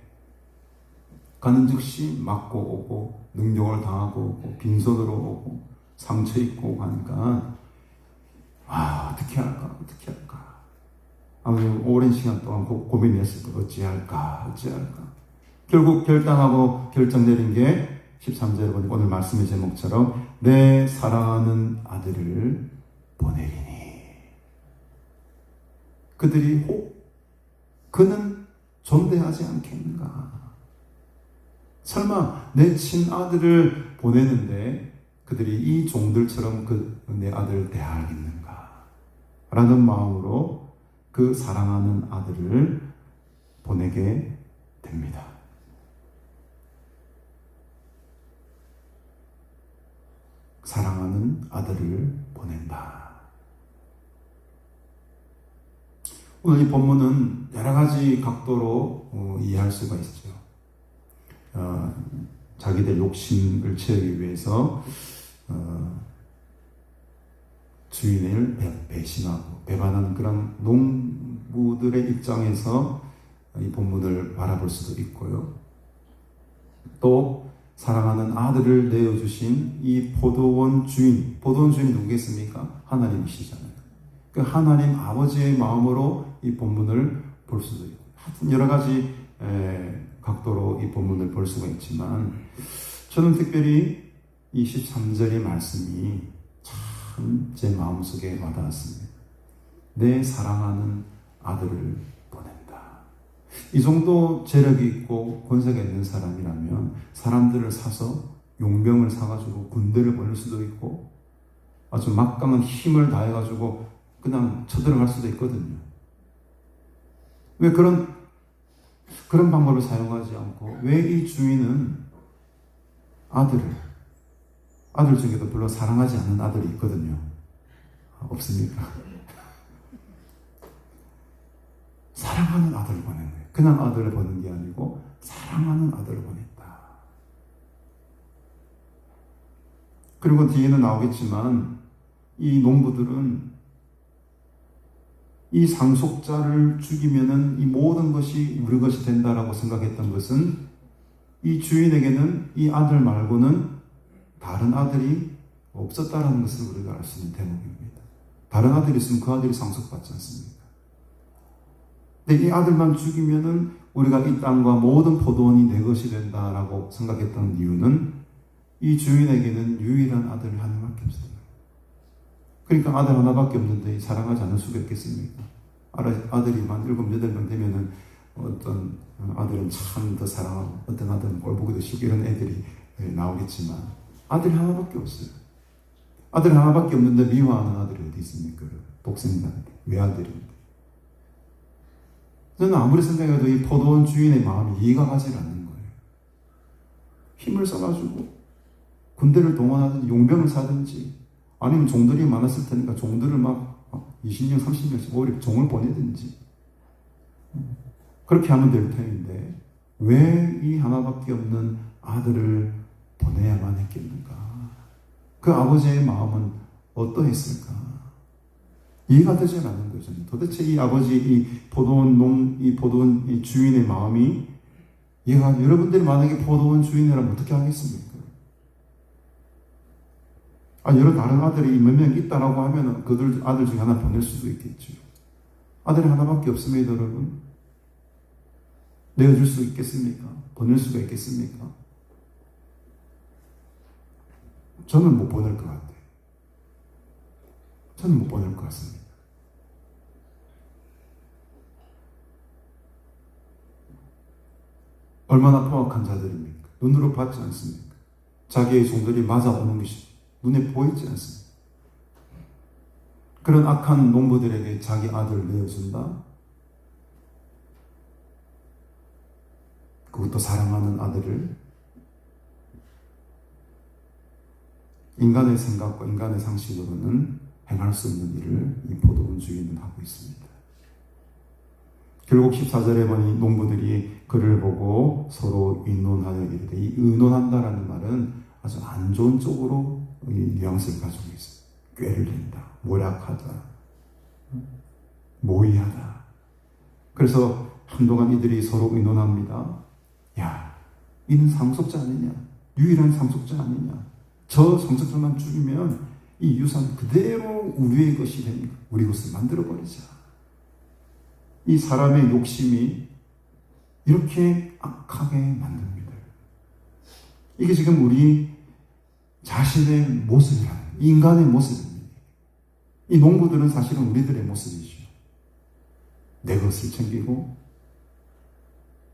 Speaker 1: 가는 즉시 맞고 오고 능욕을 당하고 오고 빈손으로 오고 상처 입고 가니까 어떻게 할까? 아주 오랜 시간 동안 고민했을 때 어찌할까? 결국 결단하고 결정 내린 게 13절에 보니까 오늘 말씀의 제목처럼 내 사랑하는 아들을 보내리니 그들이 혹 그는 존대하지 않겠는가? 설마 내 친아들을 보내는데 그들이 이 종들처럼 내 아들을 대하겠는가? 라는 마음으로 그 사랑하는 아들을 보내게 됩니다. 사랑하는 아들을 보낸다. 오늘 이 본문은 여러 가지 각도로 이해할 수가 있죠. 자기들 욕심을 채우기 위해서 주인을 배신하고 배반하는 그런 농부들의 입장에서 이 본문을 바라볼 수도 있고요. 또 사랑하는 아들을 내어주신 이 포도원 주인이 누구겠습니까? 하나님이시잖아요. 그 하나님 아버지의 마음으로 이 본문을 볼 수도 있고 하여튼 여러 가지 각도로 이 본문을 볼 수가 있지만 저는 특별히 이 13절의 말씀이 참 제 마음속에 와닿았습니다. 내 사랑하는 아들을 보낸다. 이 정도 재력이 있고 권세가 있는 사람이라면 사람들을 사서 용병을 사가지고 군대를 보낼 수도 있고 아주 막강한 힘을 다해가지고 그냥 쳐들어갈 수도 있거든요. 왜 그런 방법을 사용하지 않고 왜 이 주인은 아들 중에도 별로 사랑하지 않는 아들이 있거든요. 없습니까? 사랑하는 아들을 보낸 거예요. 그냥 아들을 보낸 게 아니고 사랑하는 아들을 보냈다. 그리고 뒤에는 나오겠지만 이 농부들은 이 상속자를 죽이면은 이 모든 것이 우리 것이 된다라고 생각했던 것은 이 주인에게는 이 아들 말고는 다른 아들이 없었다라는 것을 우리가 알 수 있는 대목입니다. 다른 아들이 있으면 그 아들이 상속받지 않습니까? 근데 이 아들만 죽이면은 우리가 이 땅과 모든 포도원이 내 것이 된다라고 생각했던 이유는 이 주인에게는 유일한 아들이 하나밖에 없어요. 그러니까 아들 하나밖에 없는데 사랑하지 않을 수가 있겠습니까? 아들이 만 7, 8명 되면은 어떤 아들은 참 더 사랑하고 어떤 아들은 꼴 보기도 싫고 이런 애들이 나오겠지만 아들이 하나밖에 없어요. 아들이 하나밖에 없는데 미워하는 아들이 어디 있습니까? 독생자인데 외아들인데. 저는 아무리 생각해도 이 포도원 주인의 마음이 이해가 가지 않는 거예요. 힘을 써가지고 군대를 동원하든지 용병을 사든지 아니면 종들이 많았을 테니까 종들을 막 20명, 30명씩 오히려 종을 보내든지 그렇게 하면 될 텐데 왜 이 하나밖에 없는 아들을 보내야만 했겠는가? 그 아버지의 마음은 어떠했을까? 이해가 되지 않는 거죠. 도대체 이 아버지, 이 포도원 이 주인의 마음이 여러분들이 만약에 포도원 주인이라면 어떻게 하겠습니까? 여러 다른 아들이 몇 명 있다라고 하면 그들 아들 중에 하나 보낼 수도 있겠죠. 아들이 하나밖에 없습니다, 여러분. 내어줄 수 있겠습니까? 보낼 수가 있겠습니까? 저는 못 보낼 것 같아요. 저는 못 보낼 것 같습니다. 얼마나 포악한 자들입니까? 눈으로 봤지 않습니까? 자기의 종들이 맞아오는 것이 눈에 보이지 않습니다. 그런 악한 농부들에게 자기 아들을 내어준다? 그것도 사랑하는 아들을 인간의 생각과 인간의 상식으로는 행할 수 없는 일을 이 포도원 주인은 하고 있습니다. 결국 14절에 보니 농부들이 그를 보고 서로 의논하여 이르되 이 의논한다라는 말은 아주 안 좋은 쪽으로 이 뉘앙스를 가지고 있어요. 꾀를 낸다, 모략하다, 모의하다. 그래서 한동안 이들이 서로 의논합니다. 야, 이는 상속자 아니냐? 유일한 상속자 아니냐? 저 상속자만 죽이면 이 유산 그대로 우리의 것이 되니까 우리 것을 만들어버리자. 이 사람의 욕심이 이렇게 악하게 만듭니다. 이게 지금 우리 자신의 모습이라는, 인간의 모습입니다. 이 농부들은 사실은 우리들의 모습이죠. 내 것을 챙기고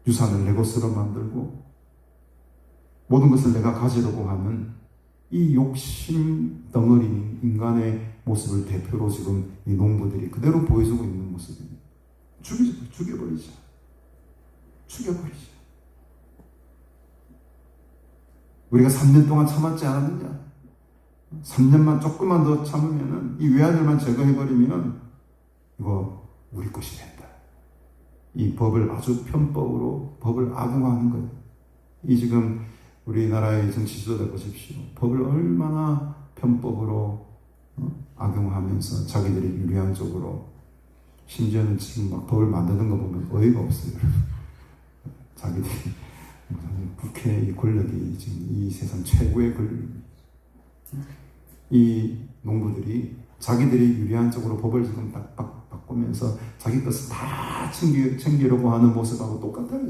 Speaker 1: 유산을 내 것으로 만들고 모든 것을 내가 가지려고 하는 이 욕심 덩어리 인간의 모습을 대표로 지금 이 농부들이 그대로 보여주고 있는 모습입니다. 죽여버리자. 우리가 3년 동안 참았지 않았느냐? 3년만 조금만 더 참으면은 이 외아들만 제거해버리면 이거 우리 것이 된다. 이 법을 아주 편법으로 법을 악용하는 거예요. 이 지금 우리나라의 정치 지도자 보십시오. 법을 얼마나 편법으로 악용하면서 자기들이 유리한 쪽으로, 심지어는 지금 막 법을 만드는 거 보면 어이가 없어요. 자기들이 국회의 권력이 지금 이 세상 최고의 권력입니다. 이 농부들이 자기들이 유리한 쪽으로 법을 지금 딱 바꾸면서 자기 것을 다 챙기려고 하는 모습하고 똑같아요.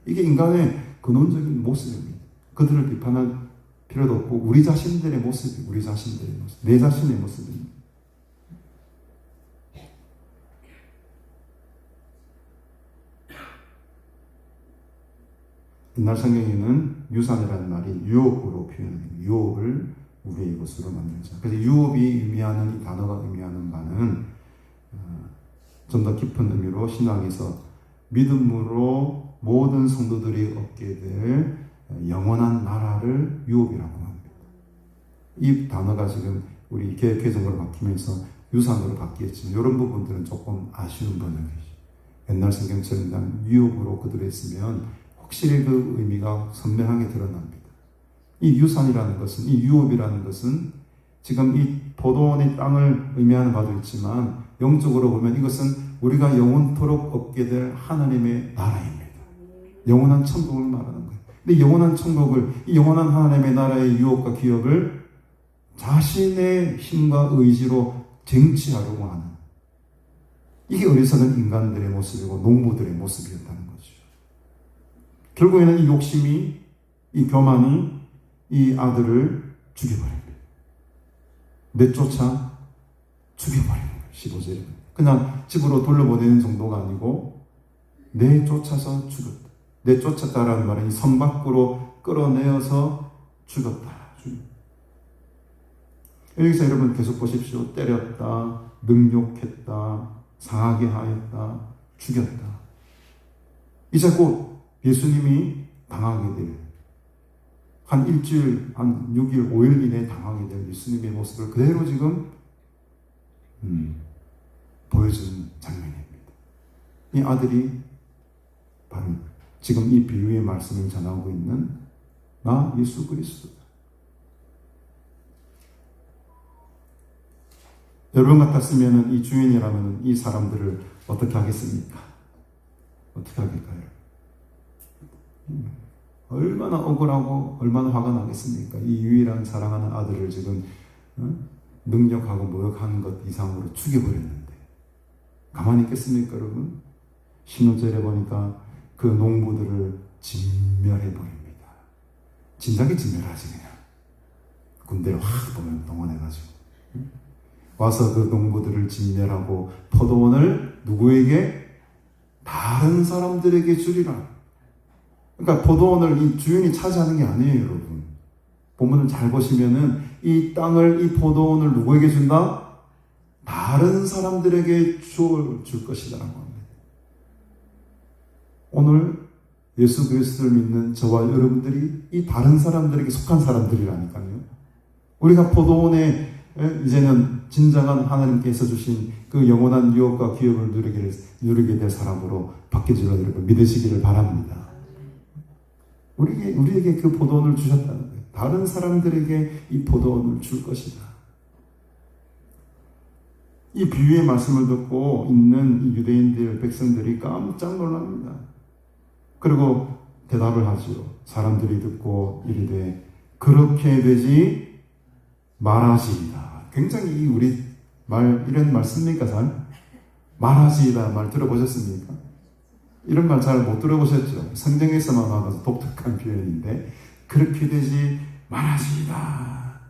Speaker 1: 이게 인간의 근원적인 모습입니다. 그들을 비판할 필요도 없고 우리 자신들의 모습이 우리 자신들의 모습, 내 자신의 모습입니다. 옛날 성경에는 유산이라는 말이 유업으로 표현합니다. 유업을 우리의 것으로 만들자. 그래서 유업이 의미하는 이 단어가 의미하는 바는 좀 더 깊은 의미로 신학에서 믿음으로 모든 성도들이 얻게 될 영원한 나라를 유업이라고 합니다. 이 단어가 지금 우리 개정으로 바뀌면서 유산으로 바뀌었지만 이런 부분들은 조금 아쉬운 번역이죠. 옛날 성경처럼 유업으로 그대로 했으면 확실히 그 의미가 선명하게 드러납니다. 이 유산이라는 것은, 이 유업이라는 것은 지금 이 포도원의 땅을 의미하는 바도 있지만 영적으로 보면 이것은 우리가 영원토록 얻게 될 하나님의 나라입니다. 영원한 천국을 말하는 거예요. 근데 영원한 천국을, 이 영원한 하나님의 나라의 유업과 기업을 자신의 힘과 의지로 쟁취하려고 하는, 이게 어리석은 인간들의 모습이고 농부들의 모습이었다는 거죠. 결국에는 이 욕심이, 이 교만이 이 아들을 죽여버립니다. 내쫓아 죽여버리는 거예요. 15절에. 그냥 집으로 돌려보내는 정도가 아니고 내쫓아서 죽였다. 내쫓았다라는 말은 성 밖으로 끌어내어서 죽였다. 여기서 여러분 계속 보십시오. 때렸다, 능욕했다, 상하게 하였다, 죽였다. 이제 곧 예수님이 당하게 될, 한 일주일, 한 6일, 5일 이내에 당하게 될 예수님의 모습을 그대로 지금 보여주는 장면입니다. 이 아들이 바로 지금 이 비유의 말씀을 전하고 있는 나 예수 그리스도다. 여러분 같았으면 이 주인이라면 이 사람들을 어떻게 하겠습니까? 어떻게 하겠까요? 얼마나 억울하고 얼마나 화가 나겠습니까? 이 유일한 사랑하는 아들을 지금 능력하고 모욕하는 것 이상으로 죽여버렸는데 가만히 있겠습니까, 여러분? 15절에 보니까 그 농부들을 진멸해버립니다. 진작에 진멸하지 그냥. 군대를 확 보면 동원해가지고 와서 그 농부들을 진멸하고 포도원을 누구에게? 다른 사람들에게 주리라. 그러니까 포도원을 이 주인이 차지하는 게 아니에요, 여러분. 본문을 잘 보시면은 이 땅을, 이 포도원을 누구에게 준다? 다른 사람들에게 줄 것이라는 겁니다. 오늘 예수 그리스도를 믿는 저와 여러분들이 이 다른 사람들에게 속한 사람들이라니까요. 우리가 포도원에 이제는 진정한 하나님께서 주신 그 영원한 유업과 기업을 누리게 될 사람으로 바뀌어질 여러분 믿으시기를 바랍니다. 우리에게 그 포도원을 주셨다는 거예요. 다른 사람들에게 이 포도원을 줄 것이다. 이 비유의 말씀을 듣고 있는 이 유대인들, 백성들이 깜짝 놀랍니다. 그리고 대답을 하죠. 사람들이 듣고 이르되 그렇게 되지 말하시이다. 굉장히 우리 이런 말 씁니까? 잘? 말하시이다 말 들어보셨습니까? 이런 말 잘 못 들어보셨죠? 성경에서만 나와서 독특한 표현인데 그렇게 되지 말하시이다.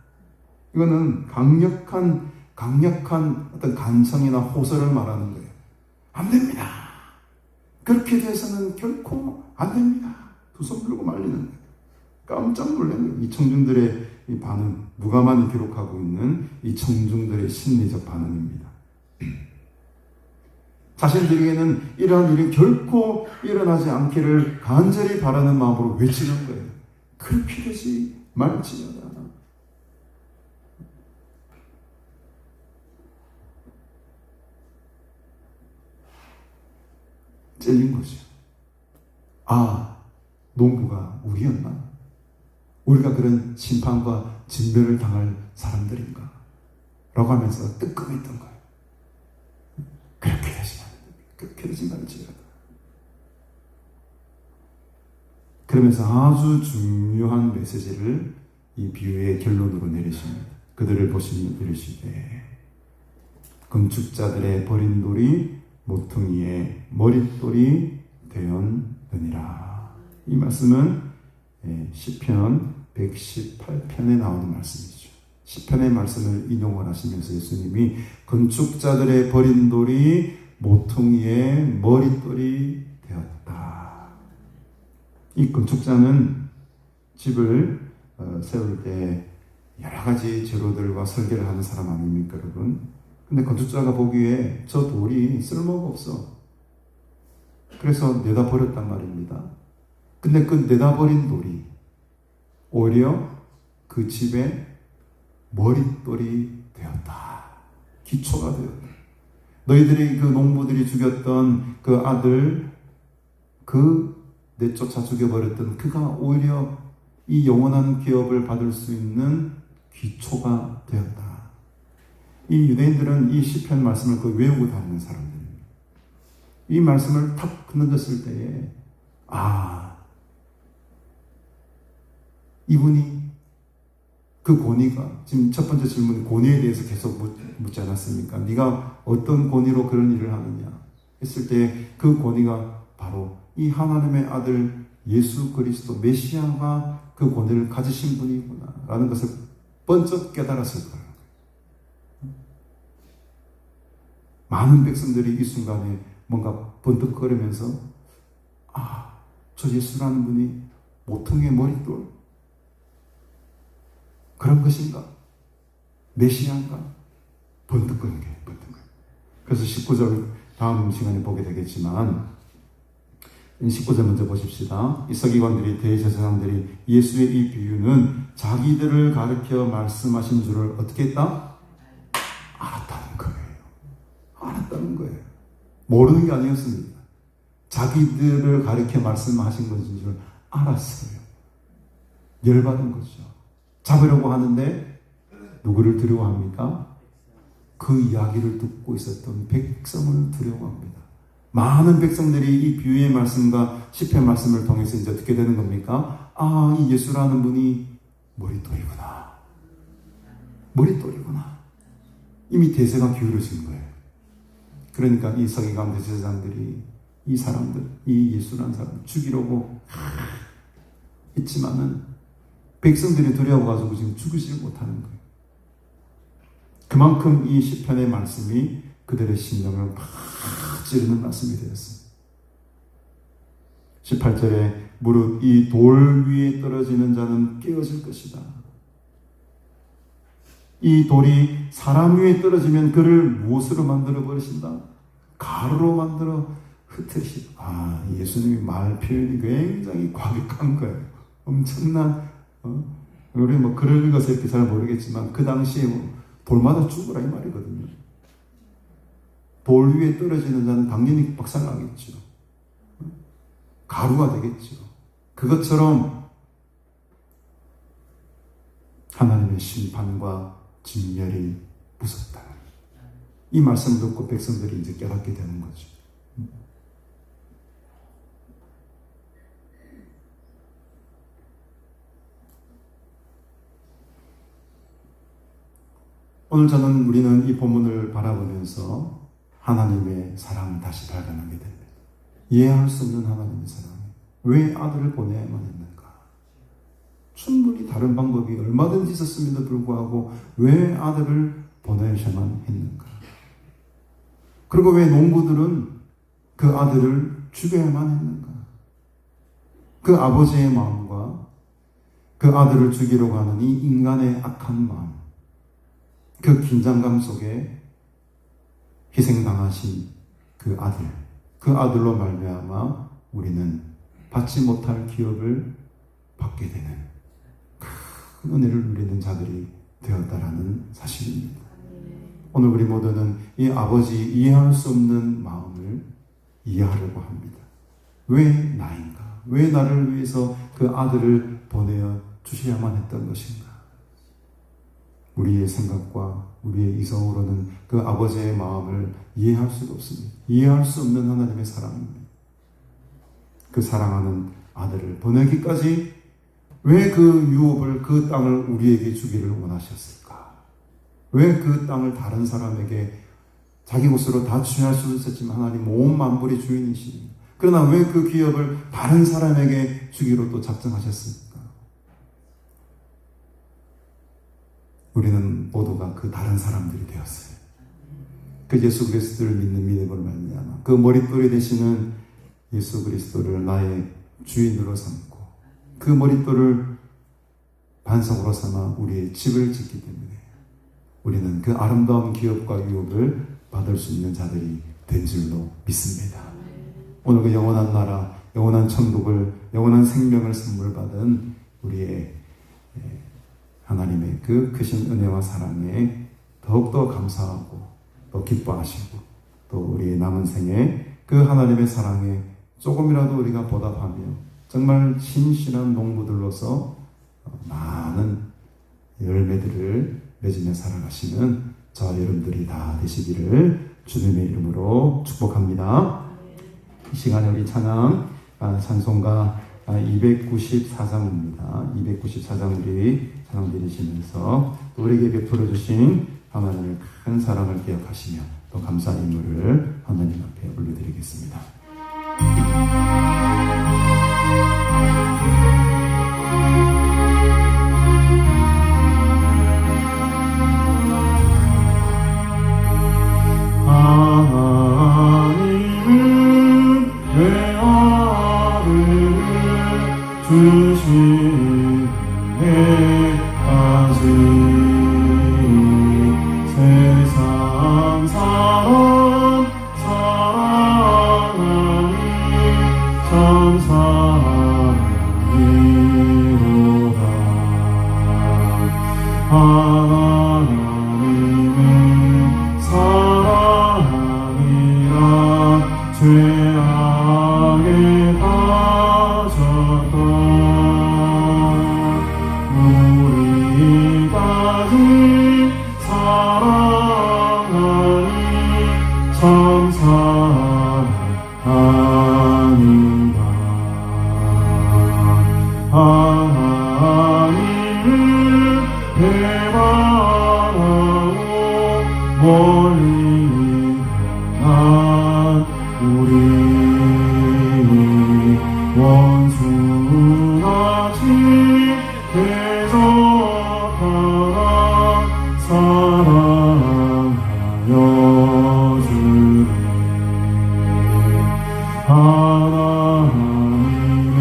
Speaker 1: 이거는 강력한 어떤 간청이나 호소를 말하는 거예요. 안 됩니다. 그렇게 돼서는 결코 안 됩니다. 두 손 들고 말리는 거예요. 깜짝 놀란 거예요. 이 청중들의 이 반응, 누가만이 기록하고 있는 이 청중들의 심리적 반응입니다. 자신들에게는 이러한 일이 결코 일어나지 않기를 간절히 바라는 마음으로 외치는 거예요. 그렇게 되지 말지어다. 찔린 거죠. 아, 농부가 우리였나? 우리가 그런 심판과 진멸을 당할 사람들인가? 라고 하면서 뜨끔했던 거예요. 그렇게 되지 말지어다. 그렇게 되지 말지어다. 그러면서 아주 중요한 메시지를 이 비유의 결론으로 내리십니다. 그들을 보시니 이르시되 건축자들의 버린 돌이 모퉁이의 머릿돌이 되었느니라. 이 말씀은 시편 118편에 나오는 말씀이죠. 시편의 말씀을 인용을 하시면서 예수님이 건축자들의 버린 돌이 모퉁이의 머릿돌이 되었다. 이 건축자는 집을 세울 때 여러 가지 재료들과 설계를 하는 사람 아닙니까, 여러분? 근데 건축자가 보기에 저 돌이 쓸모가 없어. 그래서 내다 버렸단 말입니다. 근데 그 내다 버린 돌이 오히려 그 집의 머릿돌이 되었다. 기초가 되었다. 너희들이 그 농부들이 죽였던 그 아들, 내쫓아 죽여버렸던 그가 오히려 이 영원한 기업을 받을 수 있는 기초가 되었다. 이 유대인들은 이 시편 말씀을 외우고 다니는 사람들입니다. 이 말씀을 탁 던졌을 때에 이분이 그 권위가, 지금 첫 번째 질문 권위에 대해서 계속 묻지 않았습니까? 네가 어떤 권위로 그런 일을 하느냐 했을 때 그 권위가 바로 이 하나님의 아들 예수 그리스도 메시아가 그 권위를 가지신 분이구나 라는 것을 번쩍 깨달았을 거예요. 많은 백성들이 이 순간에 뭔가 번뜩거리면서 저 예수라는 분이 모퉁이의 머릿돌 그런 것인가? 메시아인가? 번뜩거리는 게 번뜩거려. 그래서 19절 다음 시간에 보게 되겠지만 19절 먼저 보십시다. 이 서기관들이 대제사장들이 예수의 이 비유는 자기들을 가르쳐 말씀하신 줄을 어떻게 했다? 알았다는 거예요. 알았다는 거예요. 모르는 게 아니었습니다. 자기들을 가르쳐 말씀하신 것인 줄 알았어요. 열받은 거죠. 잡으려고 하는데 누구를 두려워합니까? 그 이야기를 듣고 있었던 백성을 두려워합니다. 많은 백성들이 이 비유의 말씀과 시편 말씀을 통해서 이제 어떻게 되는 겁니까? 이 예수라는 분이 머릿돌이구나. 머릿돌이구나. 이미 대세가 기울어진 거예요. 그러니까 이 서기관 대제사장들이 이 사람들, 이 예수라는 사람을 죽이려고 했지만은 백성들이 두려워가지고 지금 죽이지 못하는 거예요. 그만큼 이 시편의 말씀이 그들의 심령을 막 찌르는 말씀이 되었습니다. 18절에 무릇 이 돌 위에 떨어지는 자는 깨어질 것이다. 이 돌이 사람 위에 떨어지면 그를 무엇으로 만들어 버리신다? 가루로 만들어 흩으시다. 예수님이 말 표현이 굉장히 과격한 거예요. 엄청난 우리 글을 읽어서 이렇게 잘 모르겠지만 그 당시에 돌마다 죽으라 이 말이거든요. 돌 위에 떨어지는 자는 당연히 박살나겠죠. 가루가 되겠죠. 그것처럼 하나님의 심판과 진멸이 무섭다. 이 말씀을 듣고 백성들이 이제 깨닫게 되는 거죠. 오늘 우리는 이 본문을 바라보면서 하나님의 사랑을 다시 발견하게 됩니다. 이해할 수 없는 하나님의 사랑. 왜 아들을 보내야만 했는가? 충분히 다른 방법이 얼마든지 있었음에도 불구하고 왜 아들을 보내셔야만 했는가? 그리고 왜 농부들은 그 아들을 죽여야만 했는가? 그 아버지의 마음과 그 아들을 죽이려고 하는 이 인간의 악한 마음, 그 긴장감 속에 희생당하신 그 아들로 말미암아 우리는 받지 못할 기업을 받게 되는 큰 은혜를 누리는 자들이 되었다라는 사실입니다. 오늘 우리 모두는 이 아버지 이해할 수 없는 마음을 이해하려고 합니다. 왜 나인가? 왜 나를 위해서 그 아들을 보내어 주셔야만 했던 것인가? 우리의 생각과 우리의 이성으로는 그 아버지의 마음을 이해할 수가 없습니다. 이해할 수 없는 하나님의 사랑입니다. 그 사랑하는 아들을 보내기까지 왜 그 유업을, 그 땅을 우리에게 주기를 원하셨을까? 왜 그 땅을 다른 사람에게 자기 것으로 다 취할 수 있었지만 하나님 온 만물의 주인이시니 그러나 왜 그 기업을 다른 사람에게 주기로 또 작정하셨을까? 우리는 모두가 그 다른 사람들이 되었어요. 그 예수 그리스도를 믿는 믿음으로 말미암아 그 머릿돌이 되시는 예수 그리스도를 나의 주인으로 삼고 그 머릿돌을 반석으로 삼아 우리의 집을 짓기 때문에 우리는 그 아름다운 기업과 유업을 받을 수 있는 자들이 된 줄로 믿습니다. 오늘 그 영원한 나라, 영원한 천국을, 영원한 생명을 선물 받은 우리의 하나님의 그 크신 은혜와 사랑에 더욱더 감사하고 또 기뻐하시고 또 우리 남은 생에 그 하나님의 사랑에 조금이라도 우리가 보답하며 정말 신실한 농부들로서 많은 열매들을 맺으며 살아가시는 저 여러분들이 다 되시기를 주님의 이름으로 축복합니다. 이 시간에 우리 찬양 찬송가 294장입니다. 294장 우리 찬양 드리시면서 또 우리에게 베풀어 주신 하나님의 큰 사랑을 기억하시며 또 감사 인물을 하나님 앞에 올려드리겠습니다. 하나님은 내 아들을 주시기까지 세상 사람 사랑하니 참 사랑이로다. 하나님은 사랑이라 죄악에 빠졌던 우리까지 사랑하니 참 사랑 아닌가. 하나님을 배반하고 멀리 떠난 우리 원수같이 대적하라 사랑하여 주네. 하나님은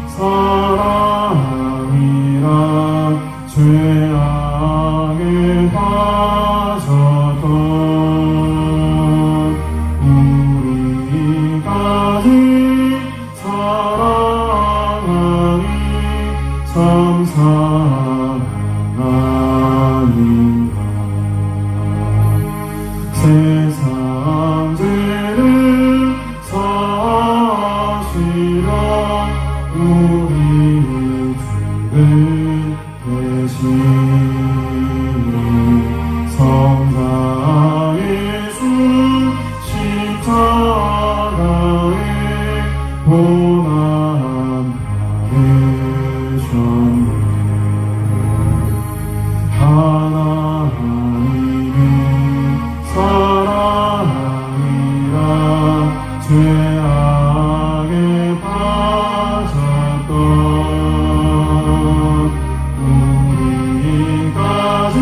Speaker 1: 사랑이라 죄악에 빠졌던 우리까지 사랑하니 참 사랑 아닌가. 세상 죄를 사하시려 우리 주를 대신히 성자 예수 십자가에 고난 받으셨네. 하나님은 사랑이라 죄악에 빠졌던 우리까지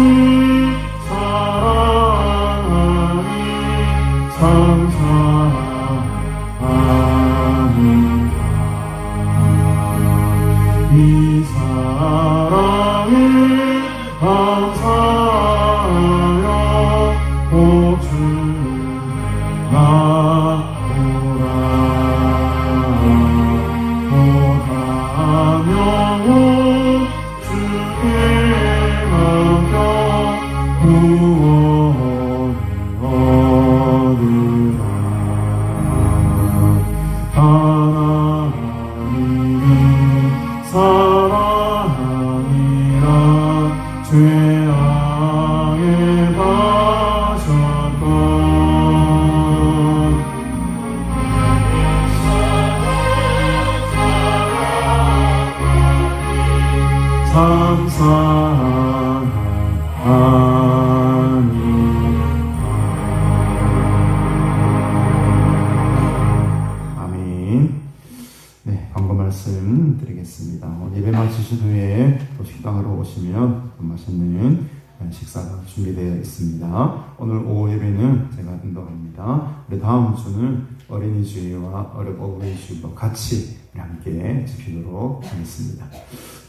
Speaker 1: 사랑하니 참 사랑 아닌가. 이 사랑에 감사하여 복주나 오라. 오하며 주께 맡겨 구원을 얻으라. 하나님은 사랑이라 죄악에 빠졌던 참 사랑 아닌가. 아멘. 네, 광고 말씀 드리겠습니다. 예배 마치신 후에 또 식당으로 오시면 맛있는 식사가 준비되어 있습니다. 오늘 오후 예배는 제가 인도합니다. 우리 다음 주는 어린이 주일과 어린이 주일도 같이 함께 지키도록 하겠습니다.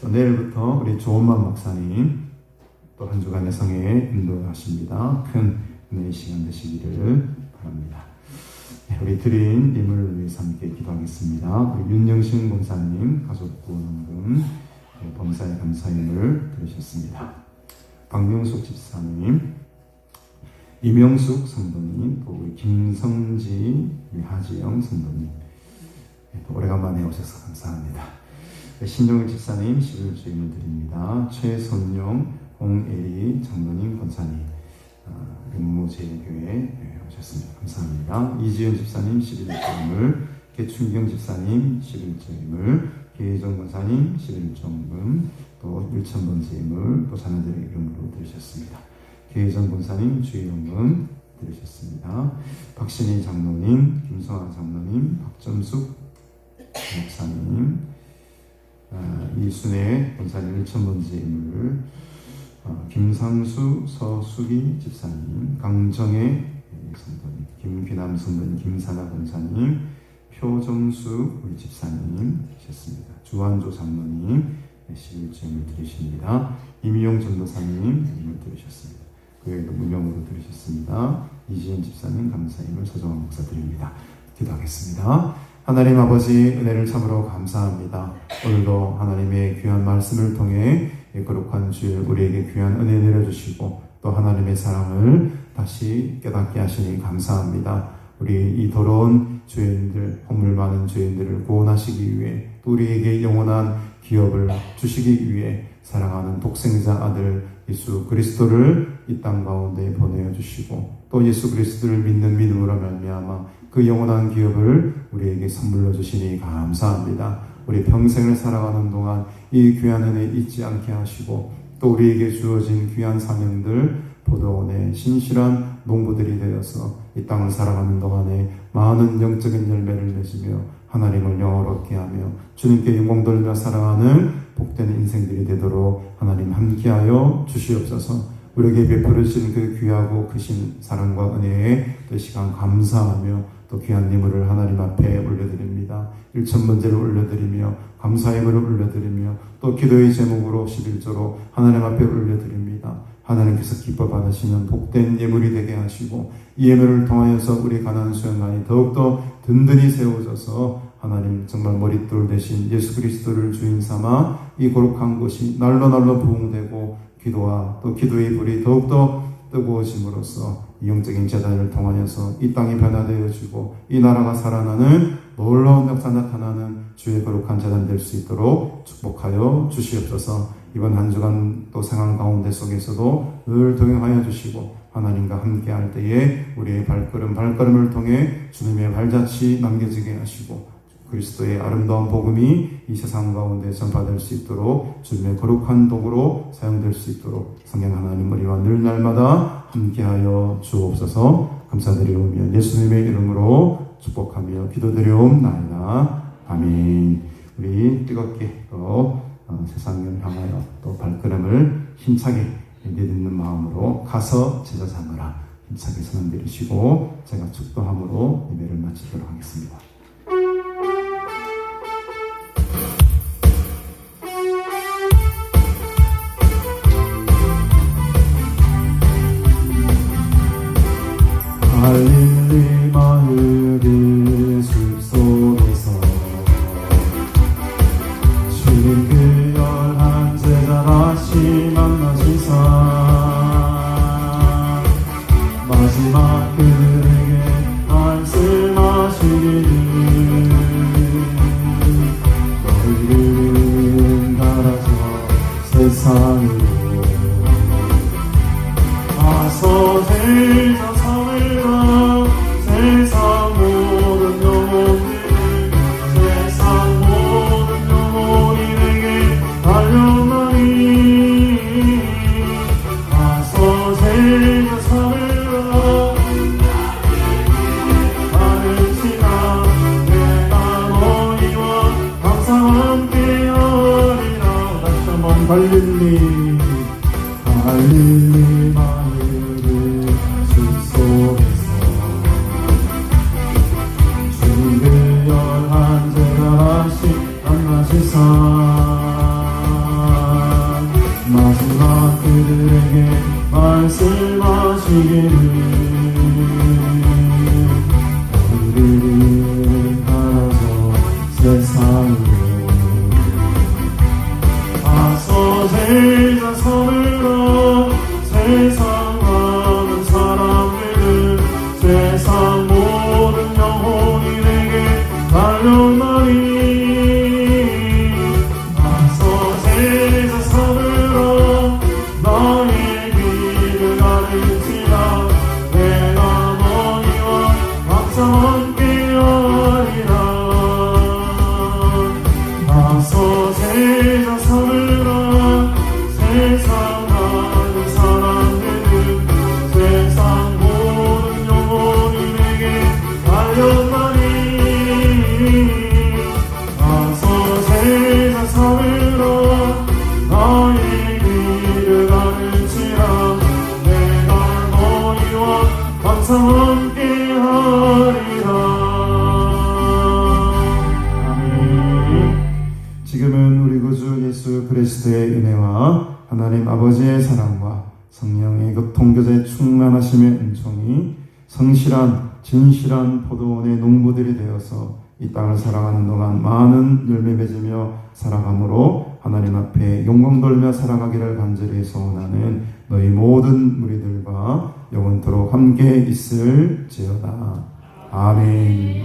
Speaker 1: 또 내일부터 우리 조원만 목사님 또 한 주간의 성회에 인도하십니다. 큰 은혜의 시간 되시기를 바랍니다. 네, 우리 드린 임을 위해서 함께 기도하겠습니다. 우리 윤영신 권사님 가족 구원원금 범사에 감사임을 드리셨습니다. 박명숙 집사님 이명숙 성도님, 또 우리 김성지, 하지영 성도님, 또 오래간만에 오셔서 감사합니다. 신종일 집사님 11주임을 드립니다. 최선용, 홍애리 장로님, 권사님, 육무제일교회 오셨습니다. 감사합니다. 이지연 집사님 11주임을, 개춘경 집사님 11주임을, 계정 권사님 11조금, 또 1,000번째임을 또 자녀들의 이름으로 드리셨습니다. 계정 권사님 주의원금 드리셨습니다. 박신희 장로님, 김성아 장로님, 박점숙 목사님, 이순애 권사님 1,000번째임을, 김상수 서수기 집사님, 강정혜 성도님, 김귀남 성도님, 김사나 권사님, 표정수 우리 집사님 계셨습니다. 주한조 장로님 11주임을 드리십니다. 이미용 전도사님 임을 드리셨습니다. 그 외에도 무명으로 드리셨습니다. 이지은 집사님 감사임을 서정환 목사 드립니다. 기도하겠습니다. 하나님 아버지, 은혜를 참으로 감사합니다. 오늘도 하나님의 귀한 말씀을 통해 거룩한 주일 우리에게 귀한 은혜 내려주시고 또 하나님의 사랑을 다시 깨닫게 하시니 감사합니다. 우리 이 더러운 죄인들, 허물 많은 죄인들을 구원하시기 위해, 또 우리에게 영원한 기업을 주시기 위해 사랑하는 독생자 아들 예수 그리스도를 이 땅 가운데 보내주시고, 또 예수 그리스도를 믿는 믿음으로 말미암아 그 영원한 기업을 우리에게 선물로 주시니 감사합니다. 우리 평생을 살아가는 동안 이 귀한 은혜 잊지 않게 하시고, 또 우리에게 주어진 귀한 사명들, 포도원의 신실한 농부들이 되어서 이 땅을 살아가는 동안에 많은 영적인 열매를 맺으며 하나님을 영화롭게 하며 주님께 영광 돌며 살아가는 복된 인생들이 되도록 하나님 함께하여 주시옵소서. 우리에게 베풀으신 그 귀하고 크신 사랑과 은혜에 또 시간 감사하며 또 귀한 예물을 하나님 앞에 올려드립니다. 1,000번째를 올려드리며 감사의 예물을 올려드리며 또 기도의 제목으로 11조로 하나님 앞에 올려드립니다. 하나님께서 기뻐 받으시는 복된 예물이 되게 하시고, 이 예물을 통하여서 우리 가나안 수양관이 더욱더 든든히 세워져서 하나님 정말 머릿돌 대신 예수 그리스도를 주인 삼아 이 거룩한 곳이 날로 날로 부흥되고, 기도와 또 기도의 불이 더욱더 뜨거워짐으로써 이 영적인 재단을 통하여서 이 땅이 변화되어지고 이 나라가 살아나는 놀라운 역사 나타나는 주의 거룩한 재단 될 수 있도록 축복하여 주시옵소서. 이번 한 주간 또 상황 가운데 속에서도 늘 동행하여 주시고, 하나님과 함께할 때에 우리의 발걸음을 통해 주님의 발자취 남겨지게 하시고, 그리스도의 아름다운 복음이 이 세상 가운데 전파될 수 있도록 주님의 거룩한 도구로 사용될 수 있도록 성령 하나님 우리와 늘 날마다 함께하여 주옵소서. 감사드리오며 예수님의 이름으로 축복하며 기도드리옵나이다. 아멘. 우리 뜨겁게 또 세상을 향하여 또 발걸음을 힘차게 내딛는 마음으로 가서 제자 삼으라 힘차게 선언드리시고, 제가 축도함으로 예배를 마치도록 하겠습니다.
Speaker 3: 갈릴리 마을의 숲속에서 주님 그 열한 제자 다시 만나시사 마지막 그들에게 말씀하시기를 너희들은 가라서 세상으로 가서 제자 삼으라. 세상 모든 영혼들을 세상 모든 영혼이 내게 달려나니 가서 제자 삼으라. 하늘지나 내가 너희와 항상 함께하리라. 다시 한번 갈릴리 마을의 숲속에서 주님 그 열한 제자 다시 만나시사 마지막 그들에게 말씀하시기를 너희들은 가라서 세상으로 가서 제자 삼으라. 세상 많은 사람 가서 제자 삼으라. 세상 많은 사람들은 세상 모든 영혼이 내게 달려가니. 가서 제자 삼으라. 나의 길을 가르치라. 내가 너희와 항상 함께하리라. 아멘.
Speaker 1: 지금은 우리 구주 예수 그리스도의 은혜와 하나님 아버지의 사랑과 성령의 교통교제 충만하심의 은총이 성실한 진실한 포도원의 농부들이 되어서 이 땅을 살아가는 동안 많은 열매 맺으며 살아감으로 하나님 앞에 영광 돌며 살아가기를 간절히 소원하는 너희 모든 무리들과 영원토록 함께 있을지어다. 아멘.